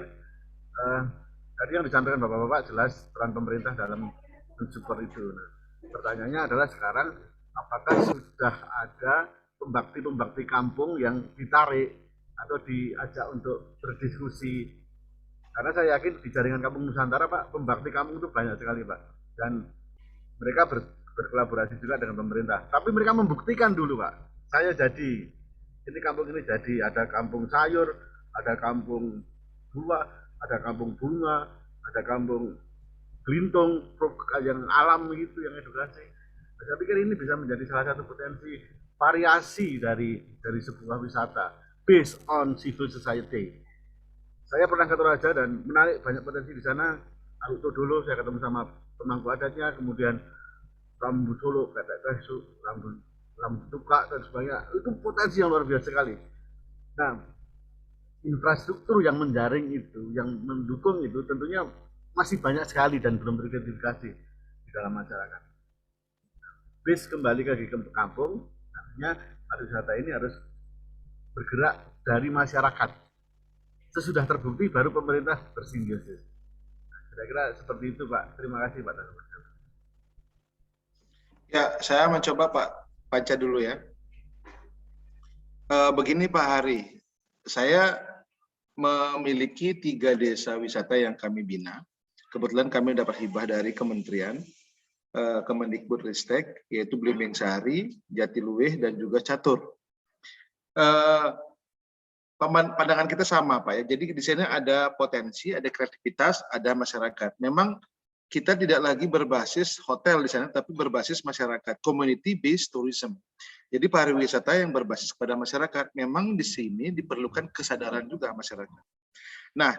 tadi yang disampaikan Bapak-Bapak jelas peran pemerintah dalam mensupport itu. Nah, pertanyaannya adalah sekarang apakah sudah ada pembakti-pembakti kampung yang ditarik atau diajak untuk berdiskusi? Karena saya yakin di jaringan Kampung Nusantara, Pak, pembakti kampung itu banyak sekali, Pak. Dan mereka berkolaborasi juga dengan pemerintah. Tapi mereka membuktikan dulu, Pak. Saya jadi, ini kampung ini jadi, ada kampung sayur, ada kampung buah, ada kampung bunga, ada kampung Glintung, yang alam gitu, yang edukasi. Saya pikir ini bisa menjadi salah satu potensi variasi dari sebuah wisata based on civil society. Saya pernah ke Toraja dan menarik banyak potensi di sana. Lalu dulu saya ketemu sama pemangku adatnya, kemudian Rambu Solo, Rambu Tuka dan sebagainya. Itu potensi yang luar biasa sekali. Nah, infrastruktur yang menjaring itu, yang mendukung itu tentunya masih banyak sekali dan belum teridentifikasi di dalam masyarakat. Bis kembali ke kampung, artinya pariwisata ini harus bergerak dari masyarakat. Sesudah terbukti baru pemerintah bersimbiosis. Kira-kira seperti itu, Pak. Terima kasih, Pak. Ya, saya mencoba Pak baca dulu ya. Begini Pak Hari, saya memiliki 3 desa wisata yang kami bina. Kebetulan kami dapat hibah dari Kementerian Kemendikbudristek, yaitu Blimbing Sari, Jatiluwih, dan juga Catur. Pandangan kita sama Pak ya. Jadi di sini ada potensi, ada kreativitas, ada masyarakat. Memang kita tidak lagi berbasis hotel di sana, tapi berbasis masyarakat, community based tourism. Jadi pariwisata yang berbasis pada masyarakat. Memang di sini diperlukan kesadaran juga masyarakat. Nah,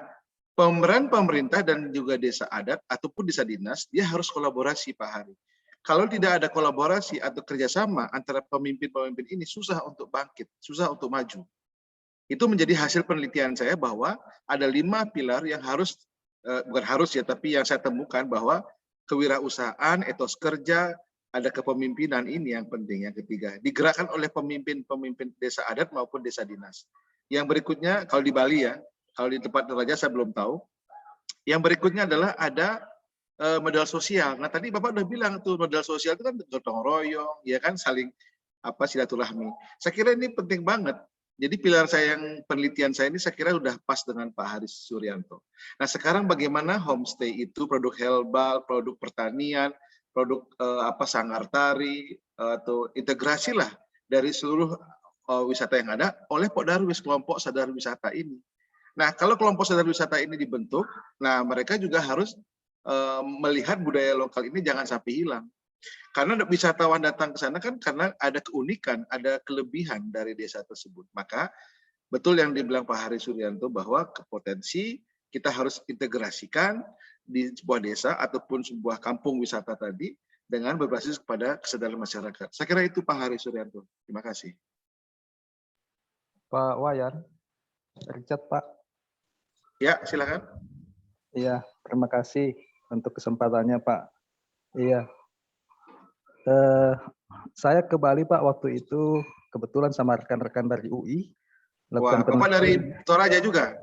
pemeran pemerintah dan juga desa adat ataupun desa dinas, dia harus kolaborasi Pak Hari. Kalau tidak ada kolaborasi atau kerjasama antara pemimpin-pemimpin ini, susah untuk bangkit, susah untuk maju. Itu menjadi hasil penelitian saya bahwa ada 5 pilar yang harus, bukan harus ya, tapi yang saya temukan bahwa kewirausahaan, etos kerja, ada kepemimpinan, ini yang penting. Yang ketiga, digerakkan oleh pemimpin-pemimpin desa adat maupun desa dinas. Yang berikutnya, kalau di Bali ya, kalau di tempat Toraja saya belum tahu. Yang berikutnya adalah ada modal sosial. Nah tadi Bapak udah bilang tuh modal sosial itu kan gotong royong, ya kan saling silaturahmi. Saya kira ini penting banget. Jadi pilar saya yang penelitian saya ini saya kira udah pas dengan Pak Haris Suryanto. Nah sekarang bagaimana homestay itu produk herbal, produk pertanian, produk sanggar tari atau integrasi lah dari seluruh wisata yang ada oleh Pak Darwis, kelompok sadar wisata ini. Nah kalau kelompok sadar wisata ini dibentuk, nah mereka juga harus melihat budaya lokal ini jangan sampai hilang. Karena wisatawan datang ke sana kan karena ada keunikan, ada kelebihan dari desa tersebut. Maka betul yang dibilang Pak Haris Suryanto bahwa potensi kita harus integrasikan di sebuah desa ataupun sebuah kampung wisata tadi dengan berbasis kepada kesadaran masyarakat. Saya kira itu Pak Haris Suryanto. Terima kasih. Pak Wayan, Richard Pak. Ya, silakan. Iya, terima kasih untuk kesempatannya Pak. Iya. Saya ke Bali Pak waktu itu kebetulan sama rekan-rekan dari UI. Wah, Bapak dari Toraja juga?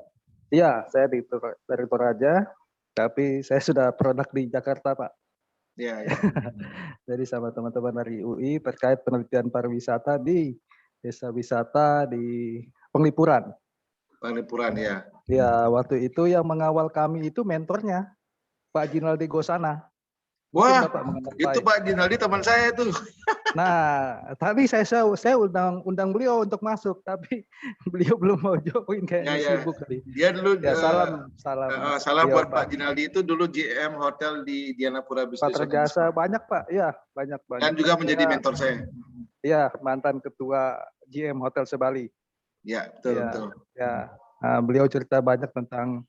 Iya, saya dari Toraja, tapi saya sudah produk di Jakarta Pak. Iya. Jadi sama teman-teman dari UI terkait penelitian pariwisata di desa wisata di Penglipuran. Penglipuran ya. Ya, waktu itu yang mengawal kami itu mentornya Pak Jinaldi Gosana. Wah, itu Pak Jinaldi teman saya tuh. Nah, tadi saya undang beliau untuk masuk, tapi beliau belum mau join kayaknya sibuk tadi. Dia dulu ya, salam buat Pak Jinaldi itu dulu GM hotel di Dianapura Business. Pak terjasa banyak Pak, ya banyak. Dan juga menjadi mentor saya. Iya, mantan ketua GM Hotel Sebali. Ya, betul. Ya, nah, beliau cerita banyak tentang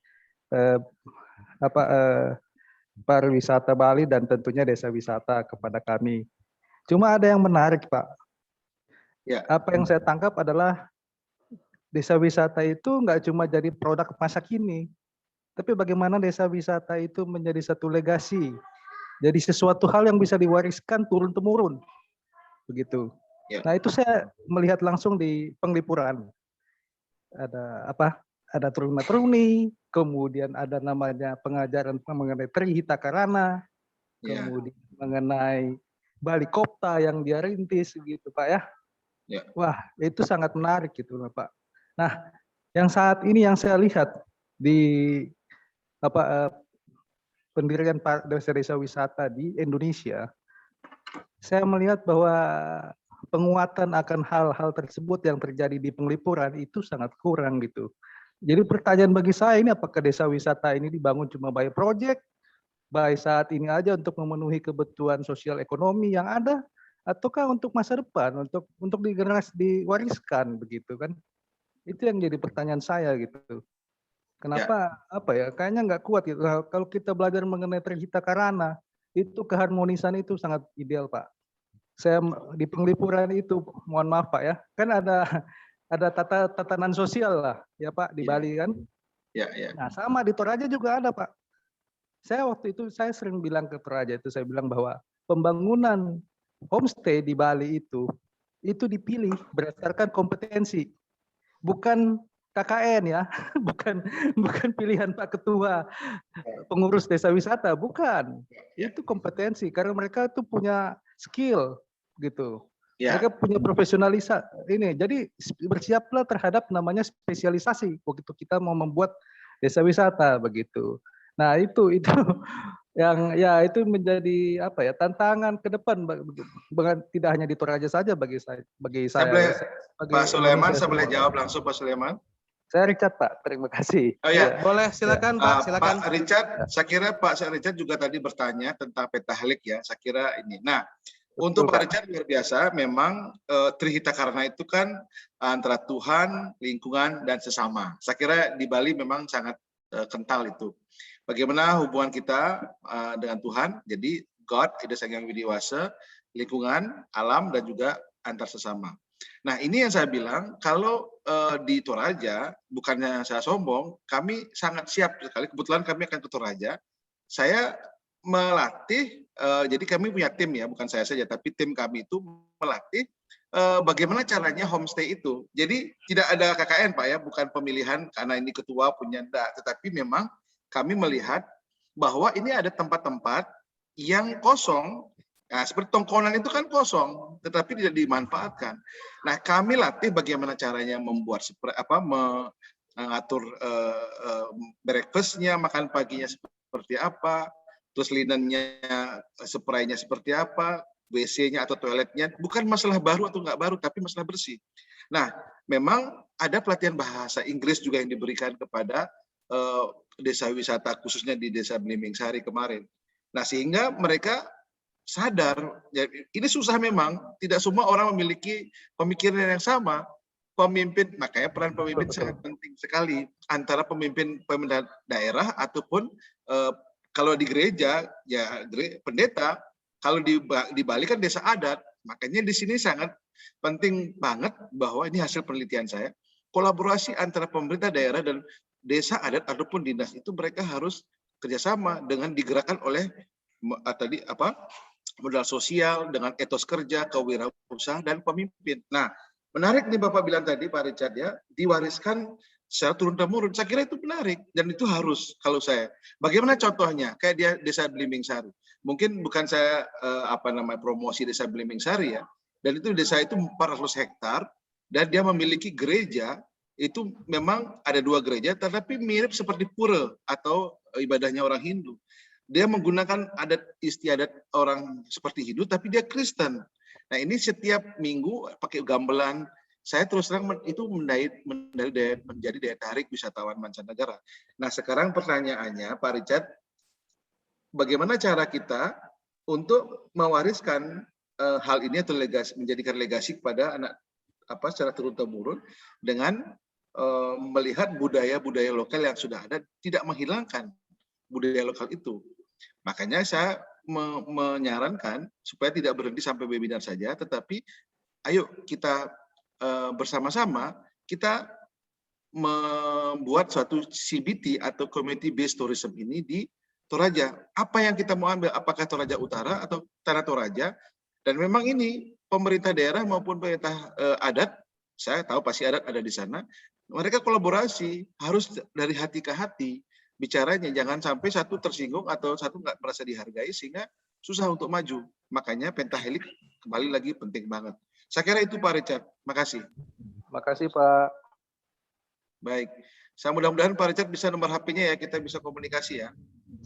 pariwisata Bali dan tentunya desa wisata kepada kami. Cuma ada yang menarik Pak. Ya. Apa yang saya tangkap adalah desa wisata itu nggak cuma jadi produk masa kini, tapi bagaimana desa wisata itu menjadi satu legasi, jadi sesuatu hal yang bisa diwariskan turun temurun, begitu. Ya. Nah itu saya melihat langsung di Penglipuran. Ada teruna-teruni, kemudian ada namanya pengajaran mengenai Trihita Karana, kemudian mengenai Bali Kopta yang dia rintis gitu Pak ya. Wah itu sangat menarik gitu Pak. Nah yang saat ini yang saya lihat di pendirian desa-desa wisata di Indonesia, saya melihat bahwa penguatan akan hal-hal tersebut yang terjadi di Penglipuran itu sangat kurang gitu. Jadi pertanyaan bagi saya ini apakah desa wisata ini dibangun cuma by project, by saat ini aja untuk memenuhi kebutuhan sosial ekonomi yang ada, ataukah untuk masa depan, untuk diwariskan begitu kan? Itu yang jadi pertanyaan saya gitu. Kenapa kayaknya nggak kuat gitu. Nah, kalau kita belajar mengenai Trihita Karana, itu keharmonisan itu sangat ideal Pak. Saya di Penglipuran itu, mohon maaf Pak ya, kan ada tatanan sosial lah ya Pak di Bali kan. Ya. Nah sama di Toraja juga ada Pak. Saya waktu itu saya sering bilang ke Toraja itu, saya bilang bahwa pembangunan homestay di Bali itu dipilih berdasarkan kompetensi, bukan KKN ya, bukan pilihan Pak Ketua pengurus desa wisata, bukan. Itu kompetensi karena mereka itu punya skill gitu. Mereka punya profesionalisasi ini. Jadi bersiaplah terhadap namanya spesialisasi begitu kita mau membuat desa wisata begitu. Nah, itu yang itu menjadi tantangan ke depan tidak hanya di Toraja saja bagi saya. Pak Sulaiman, saya boleh jawab langsung Pak Sulaiman? Saya Richard Pak, terima kasih. Oh ya, boleh silakan Pak, silakan. Pak Richard, saya kira Pak Richard juga tadi bertanya tentang petahalik ya. Saya kira ini. Nah, untuk Pak Richard luar biasa, memang Trihita Karana itu kan antara Tuhan, lingkungan, dan sesama. Saya kira di Bali memang sangat kental itu. Bagaimana hubungan kita dengan Tuhan, jadi God, Ida Sang Hyang Widi Wasa, lingkungan, alam, dan juga antar sesama. Nah ini yang saya bilang, kalau di Toraja, bukannya saya sombong, kami sangat siap sekali, kebetulan kami akan ke Toraja, saya melatih, jadi kami punya tim ya, bukan saya saja, tapi tim kami itu melatih bagaimana caranya homestay itu. Jadi tidak ada KKN Pak ya, bukan pemilihan karena ini ketua punya, tetapi memang kami melihat bahwa ini ada tempat-tempat yang kosong. Nah, seperti tongkonan itu kan kosong, tetapi tidak dimanfaatkan. Nah, kami latih bagaimana caranya membuat mengatur breakfast-nya, makan paginya seperti apa, terus linennya, spraynya seperti apa, WC-nya atau toiletnya. Bukan masalah baru atau nggak baru, tapi masalah bersih. Nah, memang ada pelatihan bahasa Inggris juga yang diberikan kepada desa wisata, khususnya di Desa Belimbing Sari kemarin. Nah, sehingga mereka sadar, ya, ini susah memang, tidak semua orang memiliki pemikiran yang sama. Pemimpin, makanya peran pemimpin sangat penting sekali, antara pemimpin pemerintah daerah ataupun kalau di gereja, ya pendeta, kalau di Bali kan desa adat, makanya di sini sangat penting banget bahwa ini hasil penelitian saya, kolaborasi antara pemerintah daerah dan desa adat ataupun dinas itu mereka harus kerjasama dengan digerakkan oleh modal sosial dengan etos kerja, kewirausahaan dan pemimpin. Nah, menarik nih Bapak bilang tadi Pak Richard ya, diwariskan secara turun-temurun. Saya kira itu menarik dan itu harus kalau saya. Bagaimana contohnya? Kayak dia Desa Belimbing Sari. Mungkin bukan saya promosi Desa Belimbing Sari ya. Dan itu desa itu 400 hektar dan dia memiliki gereja. Itu memang ada 2 gereja, tetapi mirip seperti pura atau ibadahnya orang Hindu. Dia menggunakan adat istiadat orang seperti Hindu, tapi dia Kristen. Nah, ini setiap minggu pakai gamelan. Saya terus terang itu menjadi daya tarik wisatawan mancanegara. Nah, sekarang pertanyaannya, Pak Richard, bagaimana cara kita untuk mewariskan hal ini atau menjadikan legasi kepada anak secara turun-temurun dengan melihat budaya-budaya lokal yang sudah ada, tidak menghilangkan budaya lokal itu. Makanya saya menyarankan supaya tidak berhenti sampai webinar saja, tetapi ayo kita bersama-sama kita membuat suatu CBT atau Community Based Tourism ini di Toraja. Apa yang kita mau ambil? Apakah Toraja Utara atau Tanah Toraja? Dan memang ini pemerintah daerah maupun pemerintah adat, saya tahu pasti adat ada di sana, mereka kolaborasi, harus dari hati ke hati bicaranya, jangan sampai satu tersinggung atau satu nggak merasa dihargai sehingga susah untuk maju. Makanya pentahelik kembali lagi penting banget. Saya kira itu Pak Richard. Makasih. Makasih Pak. Baik. Saya mudah-mudahan Pak Richard bisa nomor HP-nya ya, kita bisa komunikasi ya.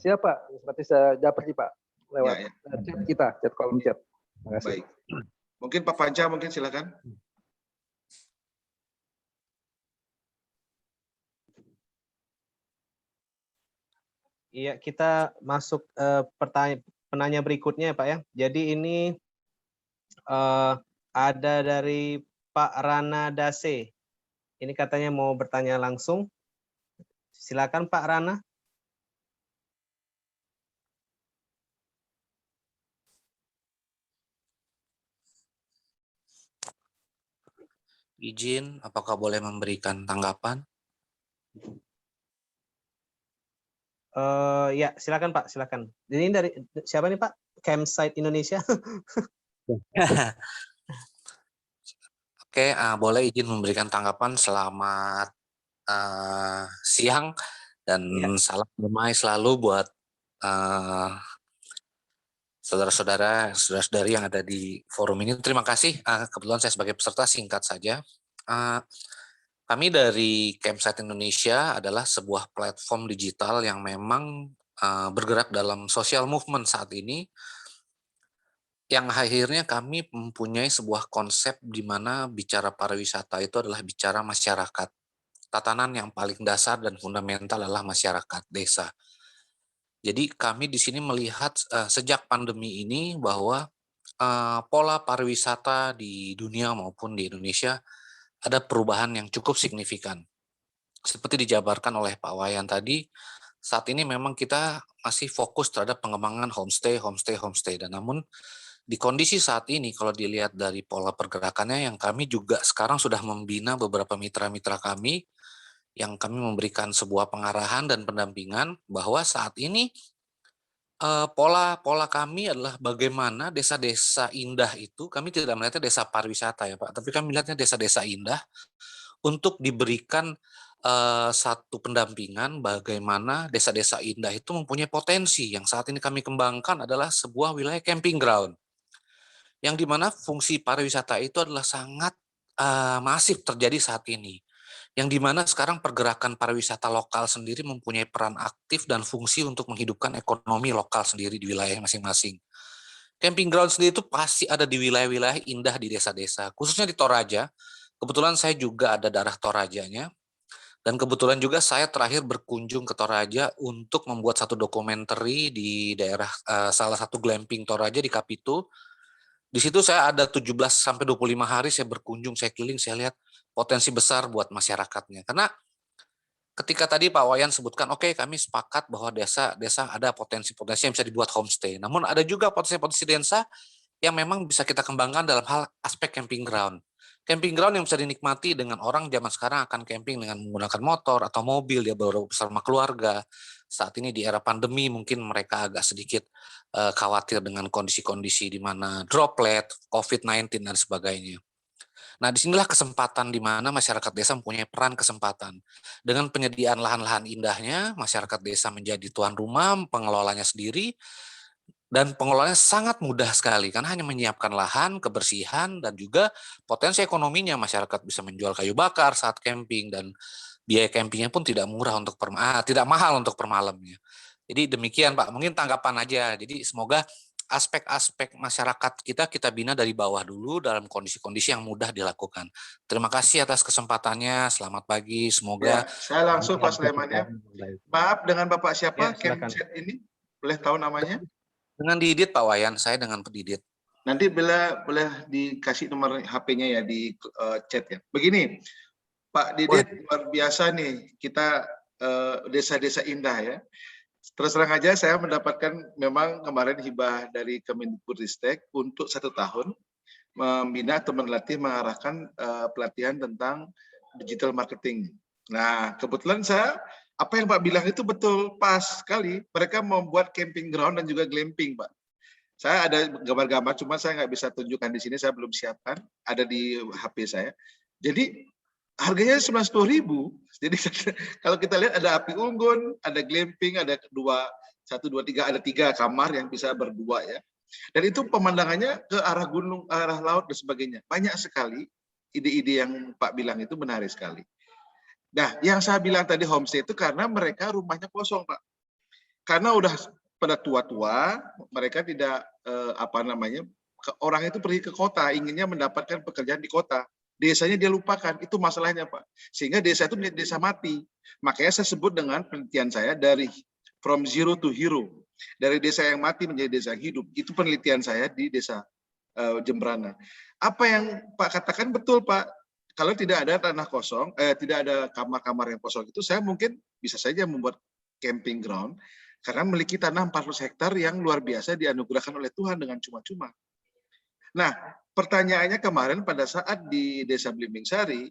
Siap Pak, seperti saya japri Pak lewat Ya. chat kita, chat kolom chat. Makasih. Baik. Mungkin Pak Panca mungkin silakan. Iya, kita masuk penanya berikutnya ya Pak ya. Jadi ini ada dari Pak Rana Dase. Ini katanya mau bertanya langsung. Silakan Pak Rana. Izin, apakah boleh memberikan tanggapan? Ya, silakan Pak, silakan. Ini dari siapa nih Pak? Campsite Indonesia. Oke, boleh izin memberikan tanggapan. Selamat siang dan salam damai selalu buat saudara-saudari yang ada di forum ini. Terima kasih. Kebetulan saya sebagai peserta singkat saja. Kami dari Campsite Indonesia adalah sebuah platform digital yang memang bergerak dalam social movement saat ini, yang akhirnya kami mempunyai sebuah konsep di mana bicara pariwisata itu adalah bicara masyarakat. Tatanan yang paling dasar dan fundamental adalah masyarakat desa. Jadi kami di sini melihat sejak pandemi ini bahwa pola pariwisata di dunia maupun di Indonesia ada perubahan yang cukup signifikan. Seperti dijabarkan oleh Pak Wayan tadi, saat ini memang kita masih fokus terhadap pengembangan homestay. Dan namun di kondisi saat ini, kalau dilihat dari pola pergerakannya, yang kami juga sekarang sudah membina beberapa mitra-mitra kami, yang kami memberikan sebuah pengarahan dan pendampingan bahwa saat ini pola kami adalah bagaimana desa-desa indah itu, kami tidak melihatnya desa pariwisata ya Pak, tapi kami melihatnya desa-desa indah untuk diberikan satu pendampingan bagaimana desa-desa indah itu mempunyai potensi yang saat ini kami kembangkan adalah sebuah wilayah camping ground, yang dimana fungsi pariwisata itu adalah sangat masif terjadi saat ini, yang dimana sekarang pergerakan pariwisata lokal sendiri mempunyai peran aktif dan fungsi untuk menghidupkan ekonomi lokal sendiri di wilayah masing-masing. Camping ground sendiri itu pasti ada di wilayah-wilayah indah di desa-desa, khususnya di Toraja. Kebetulan saya juga ada daerah Torajanya, dan kebetulan juga saya terakhir berkunjung ke Toraja untuk membuat satu dokumenter di daerah salah satu glamping Toraja di Kapitu. Di situ saya ada 17 sampai 25 hari saya berkunjung, saya keliling, saya lihat potensi besar buat masyarakatnya. Karena ketika tadi Pak Wayan sebutkan, oke, kami sepakat bahwa desa ada potensi-potensi yang bisa dibuat homestay. Namun ada juga potensi-potensi desa yang memang bisa kita kembangkan dalam hal aspek camping ground. Camping ground yang bisa dinikmati dengan orang zaman sekarang akan camping dengan menggunakan motor atau mobil, dia baru bersama keluarga. Saat ini di era pandemi mungkin mereka agak sedikit khawatir dengan kondisi-kondisi di mana droplet, COVID-19 dan sebagainya. Nah, disinilah kesempatan di mana masyarakat desa mempunyai peran kesempatan. Dengan penyediaan lahan-lahan indahnya, masyarakat desa menjadi tuan rumah, pengelolanya sendiri, dan pengelolanya sangat mudah sekali, karena hanya menyiapkan lahan, kebersihan, dan juga potensi ekonominya. Masyarakat bisa menjual kayu bakar saat camping, dan biaya campingnya pun tidak murah untuk tidak mahal untuk per malamnya. Jadi demikian Pak, mungkin tanggapan aja. Jadi semoga aspek-aspek masyarakat kita bina dari bawah dulu dalam kondisi-kondisi yang mudah dilakukan. Terima kasih atas kesempatannya. Selamat pagi. Semoga saya langsung Pak Sulaiman ya. Maaf, dengan Bapak siapa? Campset ini boleh tahu namanya? Dengan Didit Pak Wayan, saya dengan Didit. Nanti boleh dikasih nomor HP-nya ya di chat ya. Begini, Pak Didit, luar biasa nih kita desa-desa indah ya. Terus terang aja saya mendapatkan memang kemarin hibah dari Kemendikbudristek untuk 1 tahun membina atau melatih mengarahkan pelatihan tentang digital marketing. Nah, kebetulan apa yang Pak bilang itu betul, pas sekali. Mereka membuat camping ground dan juga glamping, Pak. Saya ada gambar-gambar, cuma saya nggak bisa tunjukkan di sini, saya belum siapkan, ada di HP saya. Jadi harganya 90.000. Jadi kalau kita lihat ada api unggun, ada glamping, ada 1, 2, 3, ada 3 kamar yang bisa berdua ya. Dan itu pemandangannya ke arah gunung, arah laut dan sebagainya. Banyak sekali ide-ide yang Pak bilang itu menarik sekali. Nah, yang saya bilang tadi homestay itu karena mereka rumahnya kosong, Pak. Karena udah pada tua-tua, mereka tidak orang itu pergi ke kota, inginnya mendapatkan pekerjaan di kota. Desanya dia lupakan, itu masalahnya Pak. Sehingga desa itu menjadi desa mati. Makanya saya sebut dengan penelitian saya dari from zero to hero. Dari desa yang mati menjadi desa yang hidup. Itu penelitian saya di desa Jembrana. Apa yang Pak katakan betul Pak. Kalau tidak ada tanah kosong, tidak ada kamar-kamar yang kosong itu, saya mungkin bisa saja membuat camping ground karena memiliki tanah 400 hektar yang luar biasa dianugerahkan oleh Tuhan dengan cuma-cuma. Nah, pertanyaannya kemarin pada saat di Desa Blimbing Sari,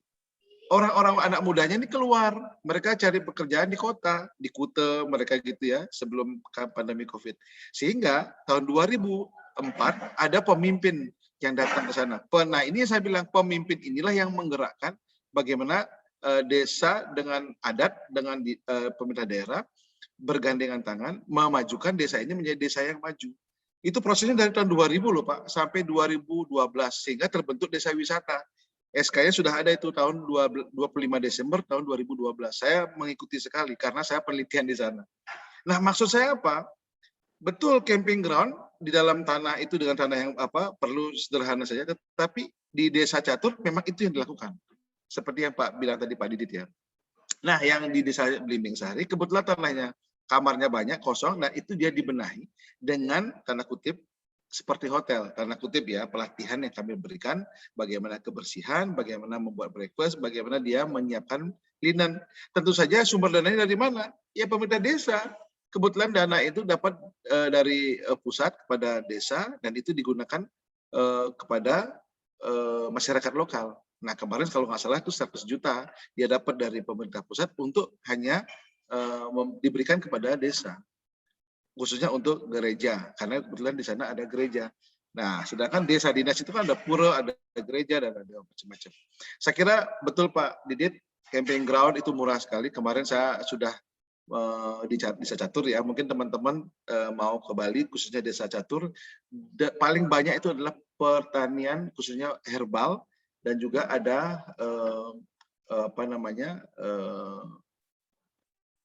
orang-orang anak mudanya ini keluar, mereka cari pekerjaan di kota, di Kute, mereka gitu ya, sebelum pandemi COVID. Sehingga tahun 2004 ada pemimpin yang datang ke sana. Nah, ini saya bilang pemimpin inilah yang menggerakkan bagaimana desa dengan adat, dengan pemerintah daerah bergandengan tangan memajukan desa ini menjadi desa yang maju. Itu prosesnya dari tahun 2000 loh Pak, sampai 2012, sehingga terbentuk desa wisata. SK-nya sudah ada itu tahun 25 Desember tahun 2012. Saya mengikuti sekali karena saya penelitian di sana. Nah, maksud saya apa? Betul camping ground di dalam tanah itu dengan tanah yang perlu sederhana saja, tetapi di Desa Catur memang itu yang dilakukan. Seperti yang Pak bilang tadi Pak Didit ya. Nah, yang di Desa Blimbing Sari kebetulan tanahnya kamarnya banyak kosong, nah itu dia dibenahi dengan tanda kutip seperti hotel, tanda kutip ya, pelatihan yang kami berikan, bagaimana kebersihan, bagaimana membuat breakfast, bagaimana dia menyiapkan linen. Tentu saja sumber dananya dari mana? Ya pemerintah desa. Kebetulan dana itu dapat dari pusat kepada desa dan itu digunakan kepada masyarakat lokal. Nah kemarin kalau nggak salah itu 100 juta dia dapat dari pemerintah pusat untuk hanya diberikan kepada desa, khususnya untuk gereja, karena kebetulan di sana ada gereja. Nah, sedangkan desa dinas itu kan ada pura, ada gereja, dan ada macam-macam. Saya kira betul Pak Didit, camping ground itu murah sekali. Kemarin saya sudah di Desa Catur ya, mungkin teman-teman mau ke Bali, khususnya Desa Catur, paling banyak itu adalah pertanian, khususnya herbal, dan juga ada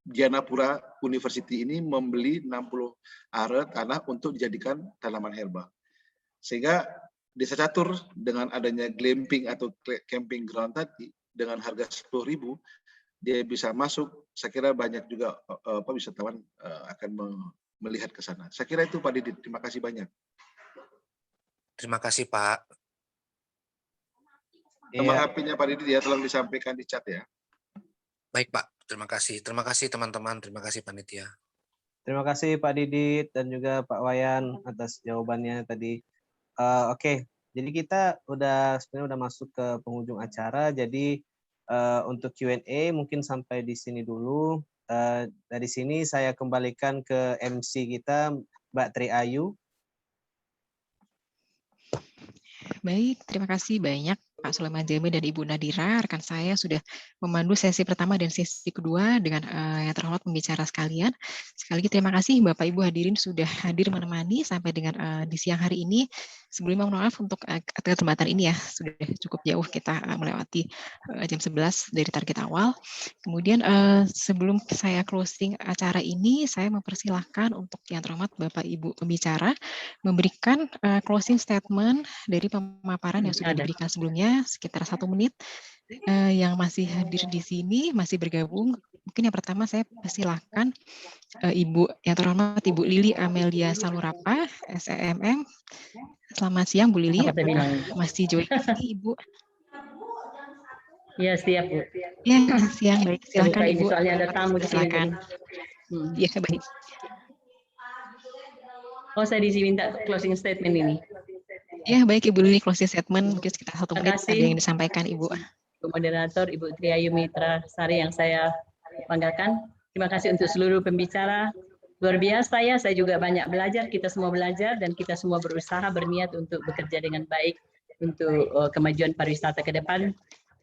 Gianapura University ini membeli 60 are tanah untuk dijadikan tanaman herbal. Sehingga Desa Catur dengan adanya glamping atau camping ground tadi dengan harga 10.000 dia bisa masuk. Saya kira banyak juga wisatawan akan melihat ke sana. Saya kira itu Pak Didit. Terima kasih banyak. Terima kasih Pak. Nomor HP-nya Pak Didit ya, tolong disampaikan di chat ya. Baik Pak, terima kasih. Terima kasih teman-teman, terima kasih panitia. Terima kasih Pak Didit dan juga Pak Wayan atas jawabannya tadi. Oke, jadi kita sebenarnya udah masuk ke penghujung acara. Jadi untuk Q&A mungkin sampai di sini dulu. Dari sini saya kembalikan ke MC kita, Mbak Tri Ayu. Baik, terima kasih banyak Pak Sulaiman Jamil dan Ibu Nadira, rekan saya sudah memandu sesi pertama dan sesi kedua dengan yang terhormat pembicara sekalian. Sekali lagi terima kasih Bapak Ibu hadirin sudah hadir menemani sampai dengan di siang hari ini. Sebelumnya mohon maaf untuk keterlambatan ini ya, sudah cukup jauh kita melewati jam 11 dari target awal. Kemudian sebelum saya closing acara ini, saya mempersilahkan untuk yang terhormat Bapak Ibu pembicara memberikan closing statement dari pemaparan yang sudah diberikan sebelumnya sekitar 1 menit. Yang masih hadir di sini masih bergabung. Mungkin yang pertama saya persilahkan Ibu yang terhormat Ibu Lili Amelia Salurapa, SEMM. Selamat siang Bu Lili. Masih join ini Ibu? Ya siap Bu. Ya siang baik. Silakan Ibu. Soalnya ada tamu di sini. Silakan. Iya baik. Oh saya diminta closing statement ini. Ya baik Ibu Lili, closing statement mungkin sekitar 1 menit ada yang disampaikan Ibu. Ibu Moderator, Ibu Tri Ayu Mitra Sari yang saya banggakan. Terima kasih untuk seluruh pembicara. Luar biasa ya, saya juga banyak belajar, kita semua belajar dan kita semua berusaha berniat untuk bekerja dengan baik untuk kemajuan pariwisata ke depan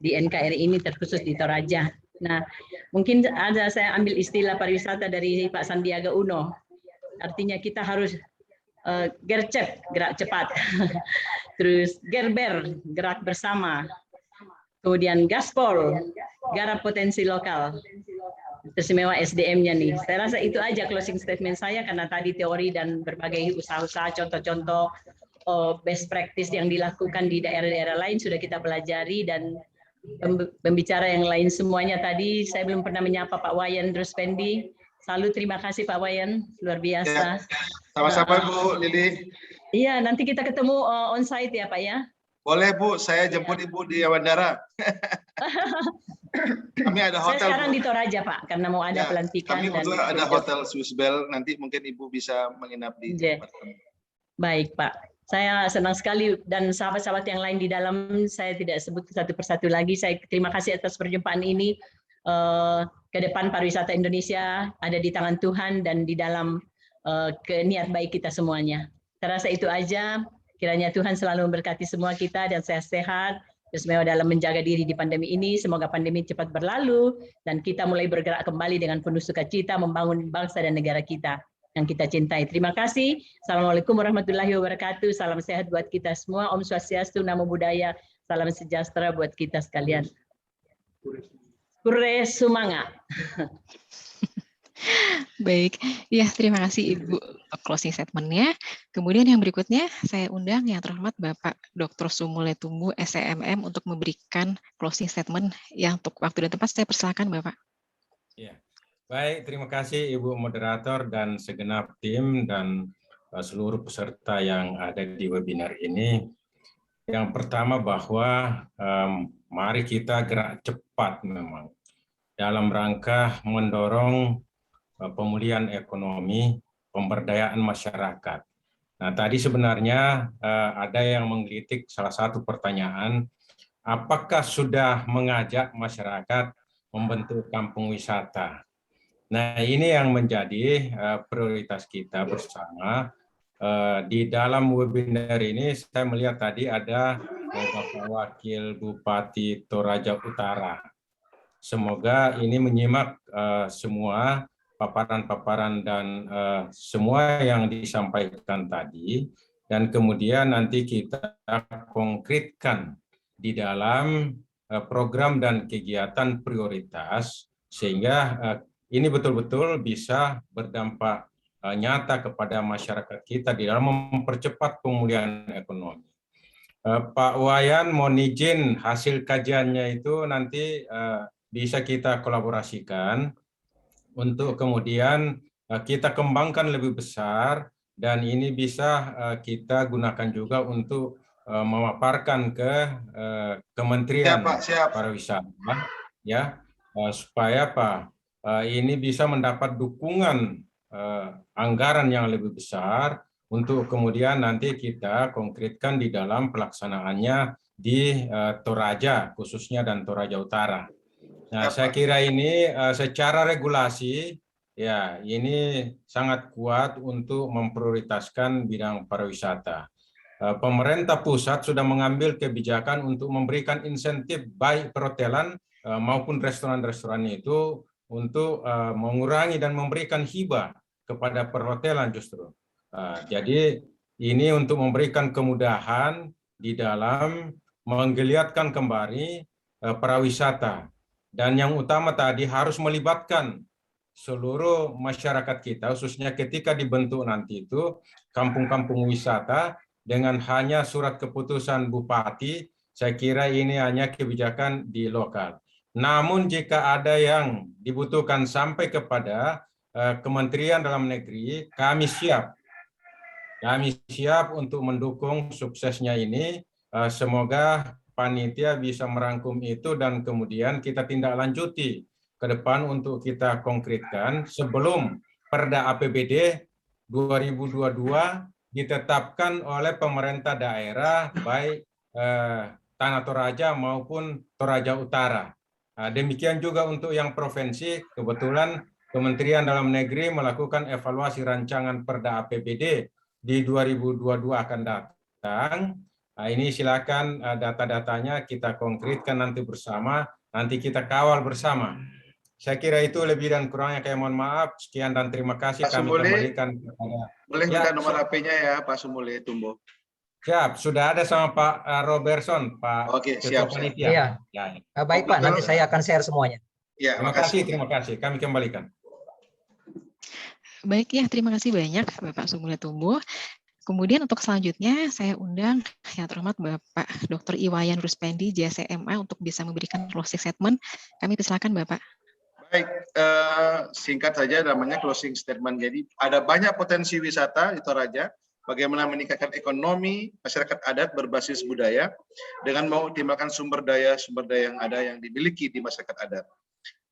di NKRI ini terkhusus di Toraja. Nah, mungkin ada saya ambil istilah pariwisata dari Pak Sandiaga Uno. Artinya kita harus gercep, gerak cepat. Terus gerber, gerak bersama. Kemudian gaspol, garap potensi lokal. Istimewa SDM-nya nih. Saya rasa itu aja closing statement saya karena tadi teori dan berbagai usaha-usaha, contoh-contoh best practice yang dilakukan di daerah-daerah lain sudah kita pelajari dan pembicara yang lain semuanya tadi. Saya belum pernah menyapa Pak Wayan Druspendi. Salut, terima kasih Pak Wayan, luar biasa. Sama-sama Bu Lili. Iya, nanti kita ketemu on-site ya Pak ya. Boleh Bu, saya jemput Ibu di bandara. Kami ada hotel. Saya sekarang Bu. di Toraja Pak, karena mau ada pelantikan. Kami dan ada hotel Swiss Bell, nanti mungkin Ibu bisa menginap di tempat kami. Baik Pak, saya senang sekali dan sahabat-sahabat yang lain di dalam, saya tidak sebut satu persatu lagi. Saya terima kasih atas perjumpaan ini. Ke depan pariwisata Indonesia ada di tangan Tuhan dan di dalam niat baik kita semuanya. Saya rasa itu aja. Kiranya Tuhan selalu memberkati semua kita dan sehat-sehat. Semua dalam menjaga diri di pandemi ini. Semoga pandemi cepat berlalu dan kita mulai bergerak kembali dengan penuh sukacita membangun bangsa dan negara kita yang kita cintai. Terima kasih. Assalamualaikum warahmatullahi wabarakatuh. Salam sehat buat kita semua. Om Swastiastu, Namo Buddhaya. Salam sejahtera buat kita sekalian. Kure Sumanga. Baik, ya terima kasih Ibu closing statement-nya. Kemudian yang berikutnya saya undang yang terhormat Bapak Dr. Sumule Tumbu SEMM untuk memberikan closing statement yang untuk waktu dan tempat saya persilakan Bapak. Ya, baik, terima kasih Ibu Moderator dan segenap tim dan seluruh peserta yang ada di webinar ini. Yang pertama bahwa mari kita gerak cepat memang dalam rangka mendorong pemulihan ekonomi, pemberdayaan masyarakat. Nah, tadi sebenarnya ada yang menggelitik salah satu pertanyaan, apakah sudah mengajak masyarakat membentuk kampung wisata? Nah, ini yang menjadi prioritas kita bersama. Di dalam webinar ini saya melihat tadi ada Bapak Wakil Bupati Toraja Utara. semoga ini menyimak semua paparan-paparan dan semua yang disampaikan tadi, dan kemudian nanti kita konkretkan di dalam program dan kegiatan prioritas, sehingga ini betul-betul bisa berdampak nyata kepada masyarakat kita di dalam mempercepat pemulihan ekonomi. Pak Wayan, mohon izin hasil kajiannya itu nanti bisa kita kolaborasikan untuk kemudian kita kembangkan lebih besar, dan ini bisa kita gunakan juga untuk memaparkan ke Kementerian Pariwisata, ya, supaya ini bisa mendapat dukungan anggaran yang lebih besar untuk kemudian nanti kita konkretkan di dalam pelaksanaannya di Toraja khususnya dan Toraja Utara. Nah, saya kira ini secara regulasi ya ini sangat kuat untuk memprioritaskan bidang pariwisata. Pemerintah pusat sudah mengambil kebijakan untuk memberikan insentif baik perhotelan maupun restoran-restoran itu untuk mengurangi dan memberikan hibah kepada perhotelan justru. Jadi ini untuk memberikan kemudahan di dalam menggeliatkan kembali pariwisata. Dan yang utama tadi harus melibatkan seluruh masyarakat kita, khususnya ketika dibentuk nanti itu kampung-kampung wisata dengan hanya surat keputusan bupati, saya kira ini hanya kebijakan di lokal. Namun jika ada yang dibutuhkan sampai kepada Kementerian Dalam Negeri, kami siap. Kami siap untuk mendukung suksesnya ini. Semoga panitia bisa merangkum itu dan kemudian kita tindak lanjuti ke depan untuk kita konkretkan sebelum Perda APBD 2022 ditetapkan oleh pemerintah daerah baik Tanah Toraja maupun Toraja Utara. Demikian juga untuk yang provinsi, kebetulan Kementerian Dalam Negeri melakukan evaluasi rancangan Perda APBD di 2022 akan datang. Ini silakan data-datanya kita konkretkan nanti bersama, nanti kita kawal bersama. Saya kira itu lebih dan kurangnya, kayak mohon maaf. Sekian dan terima kasih. Kami kembalikan kepada... Boleh minta nomor HP-nya ya Pak Sumule Tumbo. Siap, sudah ada sama Pak Robertson, Pak Ketua Panitia. Iya. Ya. Baik Pak, nanti saya akan share semuanya. Ya, terima kasih. Kami kembalikan. Baik ya, terima kasih banyak Bapak Sumule Tumbo. Kemudian untuk selanjutnya saya undang yang terhormat Bapak Dr. Iwayan Ruspendi, JSMA, untuk bisa memberikan closing statement. Kami persilakan Bapak. Baik, singkat saja namanya closing statement. Jadi ada banyak potensi wisata di Toraja, bagaimana meningkatkan ekonomi masyarakat adat berbasis budaya dengan mengoptimalkan sumber daya yang ada yang dimiliki di masyarakat adat.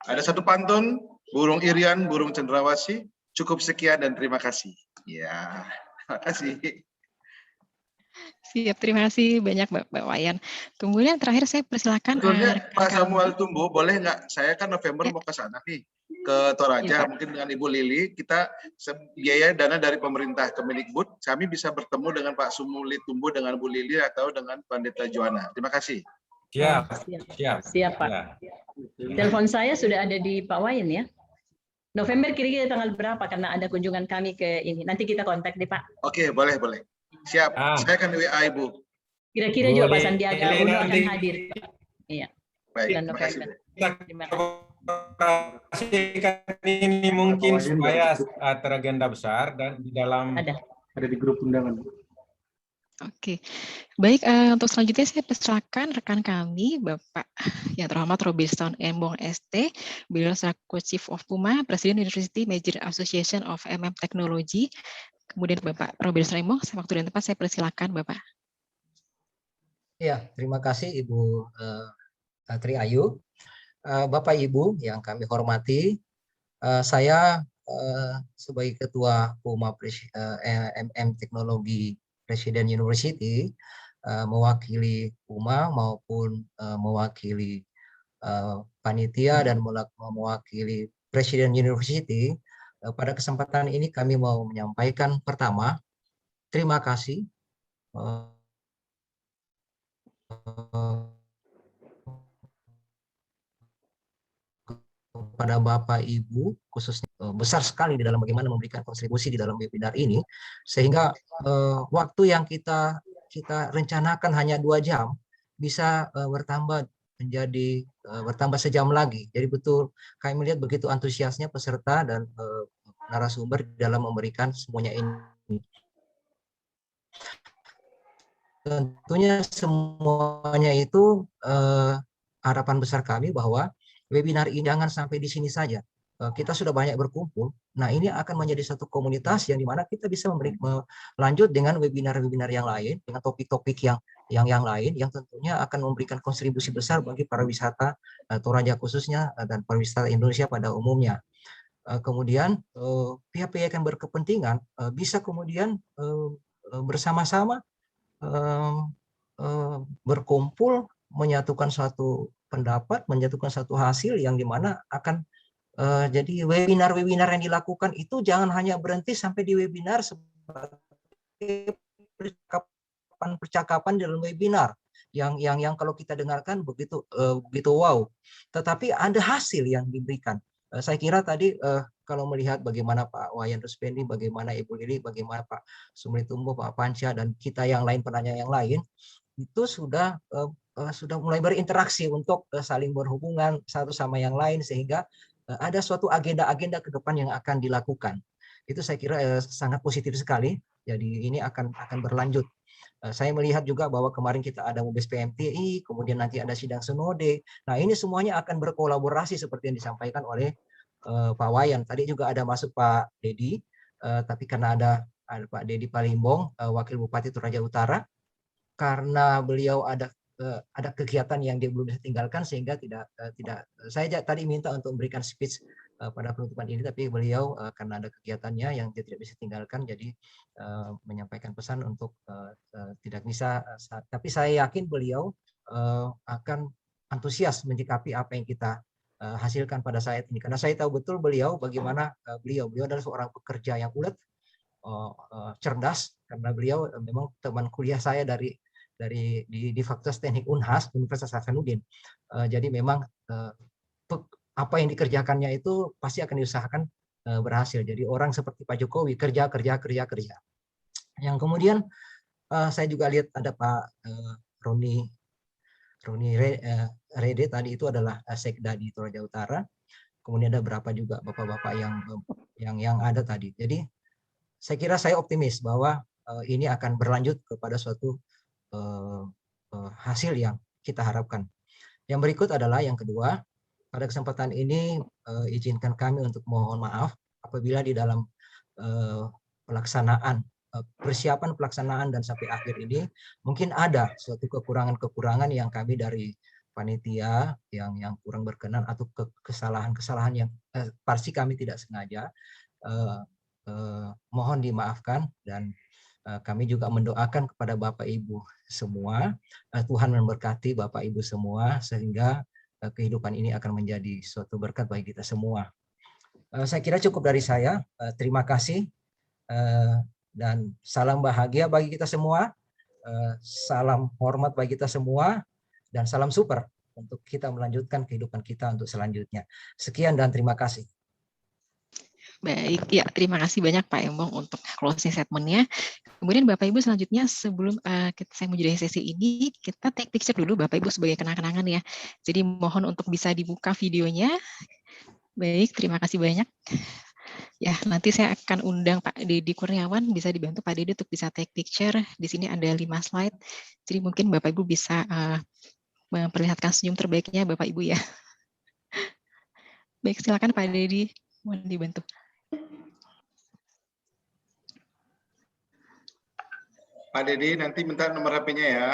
Ada satu pantun, burung irian, burung cendrawasih, cukup sekian dan terima kasih. Ya, terima kasih. Siap, terima kasih banyak Mbak Wayan. Kemudian terakhir saya persilakan Pak Samuel Tumbo, boleh nggak? Saya kan November mau ke sana nih, ke Toraja, mungkin dengan Ibu Lili, kita biaya dana dari pemerintah Kemendikbud, kami bisa bertemu dengan Pak Sumuli Tumbo, dengan Bu Lili, atau dengan Pendeta Joanna. Terima kasih. Siap Pak. Telepon saya sudah ada di Pak Wayan ya. November kira-kira tanggal berapa, karena ada kunjungan kami ke ini. Nanti kita kontak deh Pak. Oke, boleh. Siap, saya akan WA Ibu. Kira-kira juga Pak Sandiaga Uno akan hadir. Iya. Baik, November. Terima kasih. Ini mungkin supaya teragenda besar dan di dalam ada di grup undangan. Oke, baik. Untuk selanjutnya saya persilakan rekan kami, Bapak yang terhormat Robertson Embong ST, beliau selaku Chief of PUMA, Presiden University Major Association of Technology. Kemudian Bapak Robertson Embong, waktu dan tempat saya persilakan Bapak. Ya, terima kasih Ibu Tri Ayu. Bapak Ibu yang kami hormati, saya sebagai Ketua PUMA MM Teknologi Presiden University, mewakili PUMA maupun mewakili panitia dan mewakili Presiden University. Pada kesempatan ini kami mau menyampaikan pertama, terima kasih pada Bapak Ibu khususnya besar sekali di dalam bagaimana memberikan kontribusi di dalam webinar ini, sehingga waktu yang kita rencanakan hanya 2 jam bisa bertambah menjadi bertambah sejam lagi. Jadi betul kami melihat begitu antusiasnya peserta dan narasumber dalam memberikan semuanya ini. Tentunya semuanya itu harapan besar kami bahwa webinar ini jangan sampai di sini saja. Kita sudah banyak berkumpul. Nah, ini akan menjadi satu komunitas yang dimana kita bisa lanjut dengan webinar-webinar yang lain, dengan topik-topik yang lain, yang tentunya akan memberikan kontribusi besar bagi para wisata Toraja khususnya dan pariwisata Indonesia pada umumnya. Kemudian pihak-pihak yang berkepentingan bisa kemudian bersama-sama berkumpul, menyatukan suatu pendapat, menyatukan satu hasil yang dimana akan jadi webinar-webinar yang dilakukan itu jangan hanya berhenti sampai di webinar sebagai percakapan dalam webinar yang kalau kita dengarkan begitu wow, tetapi ada hasil yang diberikan. Saya kira tadi kalau melihat bagaimana Pak Wayan Ruspendi, bagaimana Ibu Lili, bagaimana Pak Sumritumbo, Pak Panca, dan kita yang lain, penanya yang lain, itu sudah mulai berinteraksi untuk saling berhubungan satu sama yang lain, sehingga ada suatu agenda-agenda ke depan yang akan dilakukan. Itu saya kira sangat positif sekali. Jadi ini akan berlanjut. Saya melihat juga bahwa kemarin kita ada Mubes PMTI, kemudian nanti ada sidang Senode. Nah, ini semuanya akan berkolaborasi seperti yang disampaikan oleh Pak Wayan. Tadi juga ada masuk Pak Dedi, tapi karena ada Pak Dedi Palimbong, Wakil Bupati Toraja Utara, karena beliau ada kegiatan yang dia belum bisa tinggalkan, sehingga tidak saya tadi minta untuk memberikan speech pada penutupan ini, tapi beliau karena ada kegiatannya yang dia tidak bisa tinggalkan, jadi menyampaikan pesan untuk tidak bisa, tapi saya yakin beliau akan antusias menyikapi apa yang kita hasilkan pada saat ini, karena saya tahu betul beliau bagaimana beliau adalah seorang pekerja yang ulet, cerdas, karena beliau memang teman kuliah saya di Fakultas Teknik Unhas Universitas Hasanuddin. Jadi memang apa yang dikerjakannya itu pasti akan diusahakan berhasil. Jadi orang seperti Pak Jokowi kerja. Yang kemudian saya juga lihat ada Pak Roni Rede tadi, itu adalah Sekda di Toraja Utara. Kemudian ada berapa juga bapak-bapak yang ada tadi. Jadi saya kira saya optimis bahwa ini akan berlanjut kepada suatu hasil yang kita harapkan. Yang berikut adalah yang kedua. Pada kesempatan ini izinkan kami untuk mohon maaf apabila di dalam persiapan pelaksanaan dan sampai akhir ini mungkin ada suatu kekurangan-kekurangan yang kami dari panitia yang kurang berkenan atau kesalahan-kesalahan yang pasti kami tidak sengaja, mohon dimaafkan, dan kami juga mendoakan kepada Bapak Ibu semua, Tuhan memberkati Bapak Ibu semua sehingga kehidupan ini akan menjadi suatu berkat bagi kita semua. Saya kira cukup dari saya. Terima kasih dan salam bahagia bagi kita semua. Salam hormat bagi kita semua dan salam super untuk kita melanjutkan kehidupan kita untuk selanjutnya. Sekian dan terima kasih. Baik, ya terima kasih banyak Pak Embong untuk closing statement-nya. Kemudian Bapak Ibu selanjutnya sebelum saya menjadi sesi ini, kita take picture dulu Bapak Ibu sebagai kenang-kenangan ya. Jadi mohon untuk bisa dibuka videonya. Baik, terima kasih banyak. Ya, nanti saya akan undang Pak Dedi Kurniawan, bisa dibantu Pak Dedi untuk bisa take picture. Di sini ada 5 slide. Jadi mungkin Bapak Ibu bisa memperlihatkan senyum terbaiknya Bapak Ibu ya. Baik, silakan Pak Dedi, mohon dibantu. Pak Dedi nanti minta nomor HP-nya ya.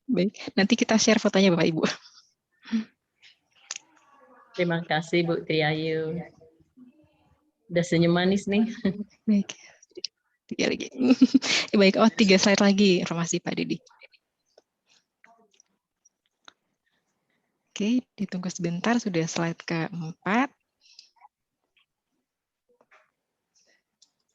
Baik, nanti kita share fotonya Bapak Ibu. Terima kasih Bu Triayu. Udah senyum manis nih. Baik. 3 lagi. Baik, 3 slide lagi informasi Pak Dedi. Oke, ditunggu sebentar, sudah slide ke-4.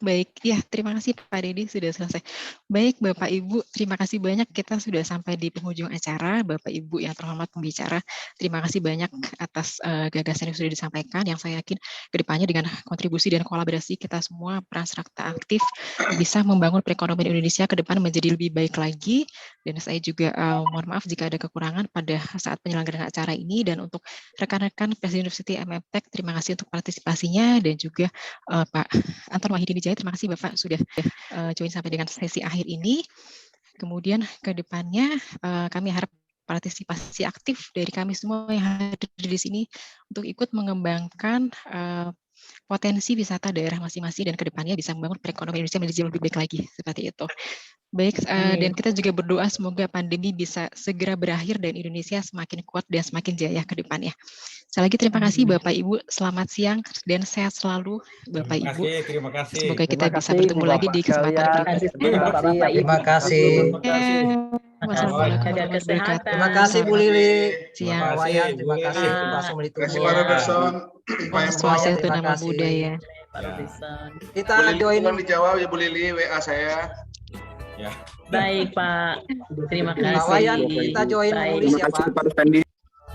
Baik, ya terima kasih Pak Dedi sudah selesai. Baik Bapak Ibu, terima kasih banyak kita sudah sampai di penghujung acara. Bapak Ibu yang terhormat pembicara, terima kasih banyak atas gagasan yang sudah disampaikan, yang saya yakin kedepannya dengan kontribusi dan kolaborasi kita semua peran serta aktif bisa membangun perekonomian Indonesia ke depan menjadi lebih baik lagi. Dan saya juga mohon maaf jika ada kekurangan pada saat penyelenggaraan acara ini, dan untuk rekan-rekan Presiden University MFTech, terima kasih untuk partisipasinya, dan juga Pak Anton Wahidin Wijaya, terima kasih Bapak sudah join sampai dengan sesi akhir ini. Kemudian ke depannya kami harap partisipasi aktif dari kami semua yang hadir di sini untuk ikut mengembangkan potensi wisata daerah masing-masing dan ke depannya bisa membangun perekonomian Indonesia menjadi lebih baik lagi, seperti itu. Baik, dan kita juga berdoa semoga pandemi bisa segera berakhir dan Indonesia semakin kuat dan semakin jaya ke depannya. Sekali lagi terima kasih Bapak Ibu, selamat siang dan sehat selalu Bapak Ibu. Terima kasih. Semoga kita bisa bertemu lagi di kesempatan berikutnya. Terima kasih. Terima kasih Bu Lili. Siang. Pak Wayan, terima kasih. Pak Sumuli Terima kasih Pak Robertson. Swastiastu Namo Buddhaya. Kita Bu Lili, join tolong dijawab ya Bu Lili, WA saya. Ya. Baik Pak, terima kasih. Pak Wayan, kita join nulis ya Pak.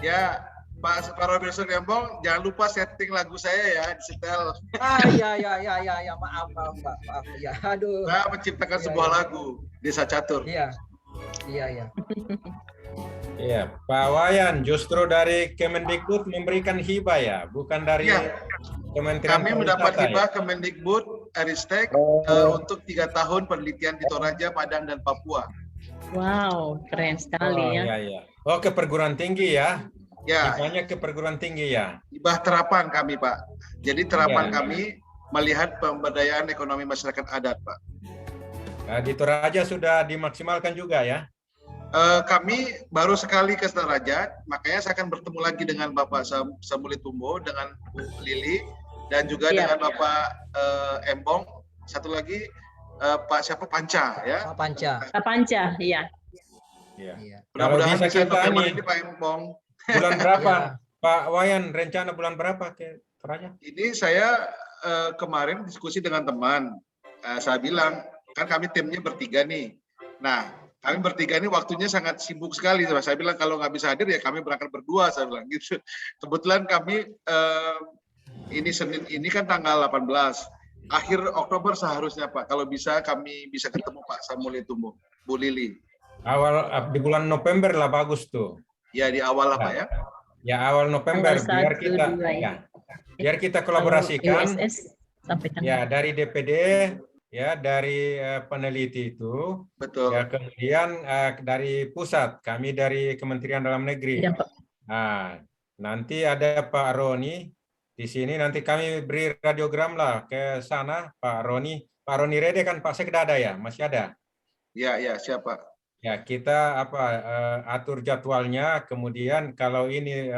Ya, Pak Robertson Rembong, jangan lupa setting lagu saya ya di setel. Ya, maaf Pak. Ya, aduh. Saya menciptakan sebuah lagu, Desa Catur. Iya. Iya, Pak Wayan, justru dari Kemendikbud memberikan hibah ya, bukan dari Kementerian Kami mendapat Pariwisata, hibah ya? Kemendikbud Aristek untuk 3 tahun penelitian di Toraja, Padang, dan Papua. Wow, keren sekali ya. Iya. Oh, ke perguruan tinggi ya? Ya. Hibahnya ke perguruan tinggi ya? Hibah terapan kami, Pak. Jadi terapan kami melihat pemberdayaan ekonomi masyarakat adat, Pak. Nah, di Toraja sudah dimaksimalkan juga ya? Kami baru sekali ke Toraja, makanya saya akan bertemu lagi dengan Bapak Samuli Tumbo, dengan Bu Lili, dan juga dengan Bapak Embong. Satu lagi Pak siapa Panca ya? Pak Panca, iya. Mudah-mudahan Kalau bisa kita November nih, ini Pak Embong. bulan berapa? Pak Wayan, rencana bulan berapa ke Toraja? Ini saya kemarin diskusi dengan teman. Saya bilang, kan kami timnya bertiga nih. Nah, kami bertiga ini waktunya sangat sibuk sekali. Saya bilang kalau nggak bisa hadir ya kami berangkat berdua. Saya bilang gitu. Kebetulan kami ini Senin ini kan tanggal 18. Akhir Oktober seharusnya Pak. Kalau bisa kami bisa ketemu Pak Samuli Tumbo, Bu Lili. Awal di bulan November lah bagus tuh. Ya di awal lah Pak ya. Ya awal November biar kita biar kita kolaborasikan. Ya dari DPD. Ya dari peneliti itu, betul. Ya kemudian dari pusat, kami dari Kementerian Dalam Negeri. Nah, nanti ada Pak Roni di sini, nanti kami beri radiogram lah ke sana, Pak Roni Rede kan Pak Sekda ada ya, masih ada? Ya, siapa? Ya kita atur jadwalnya, kemudian kalau ini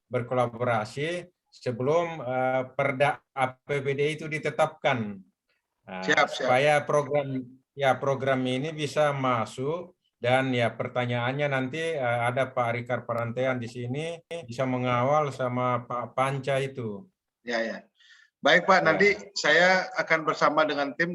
berkolaborasi sebelum Perda APBD itu ditetapkan. Nah, supaya program ini bisa masuk dan ya pertanyaannya nanti ada Pak Rikar Parantean di sini bisa mengawal sama Pak Panca itu. Ya. Baik Pak, nanti saya akan bersama dengan tim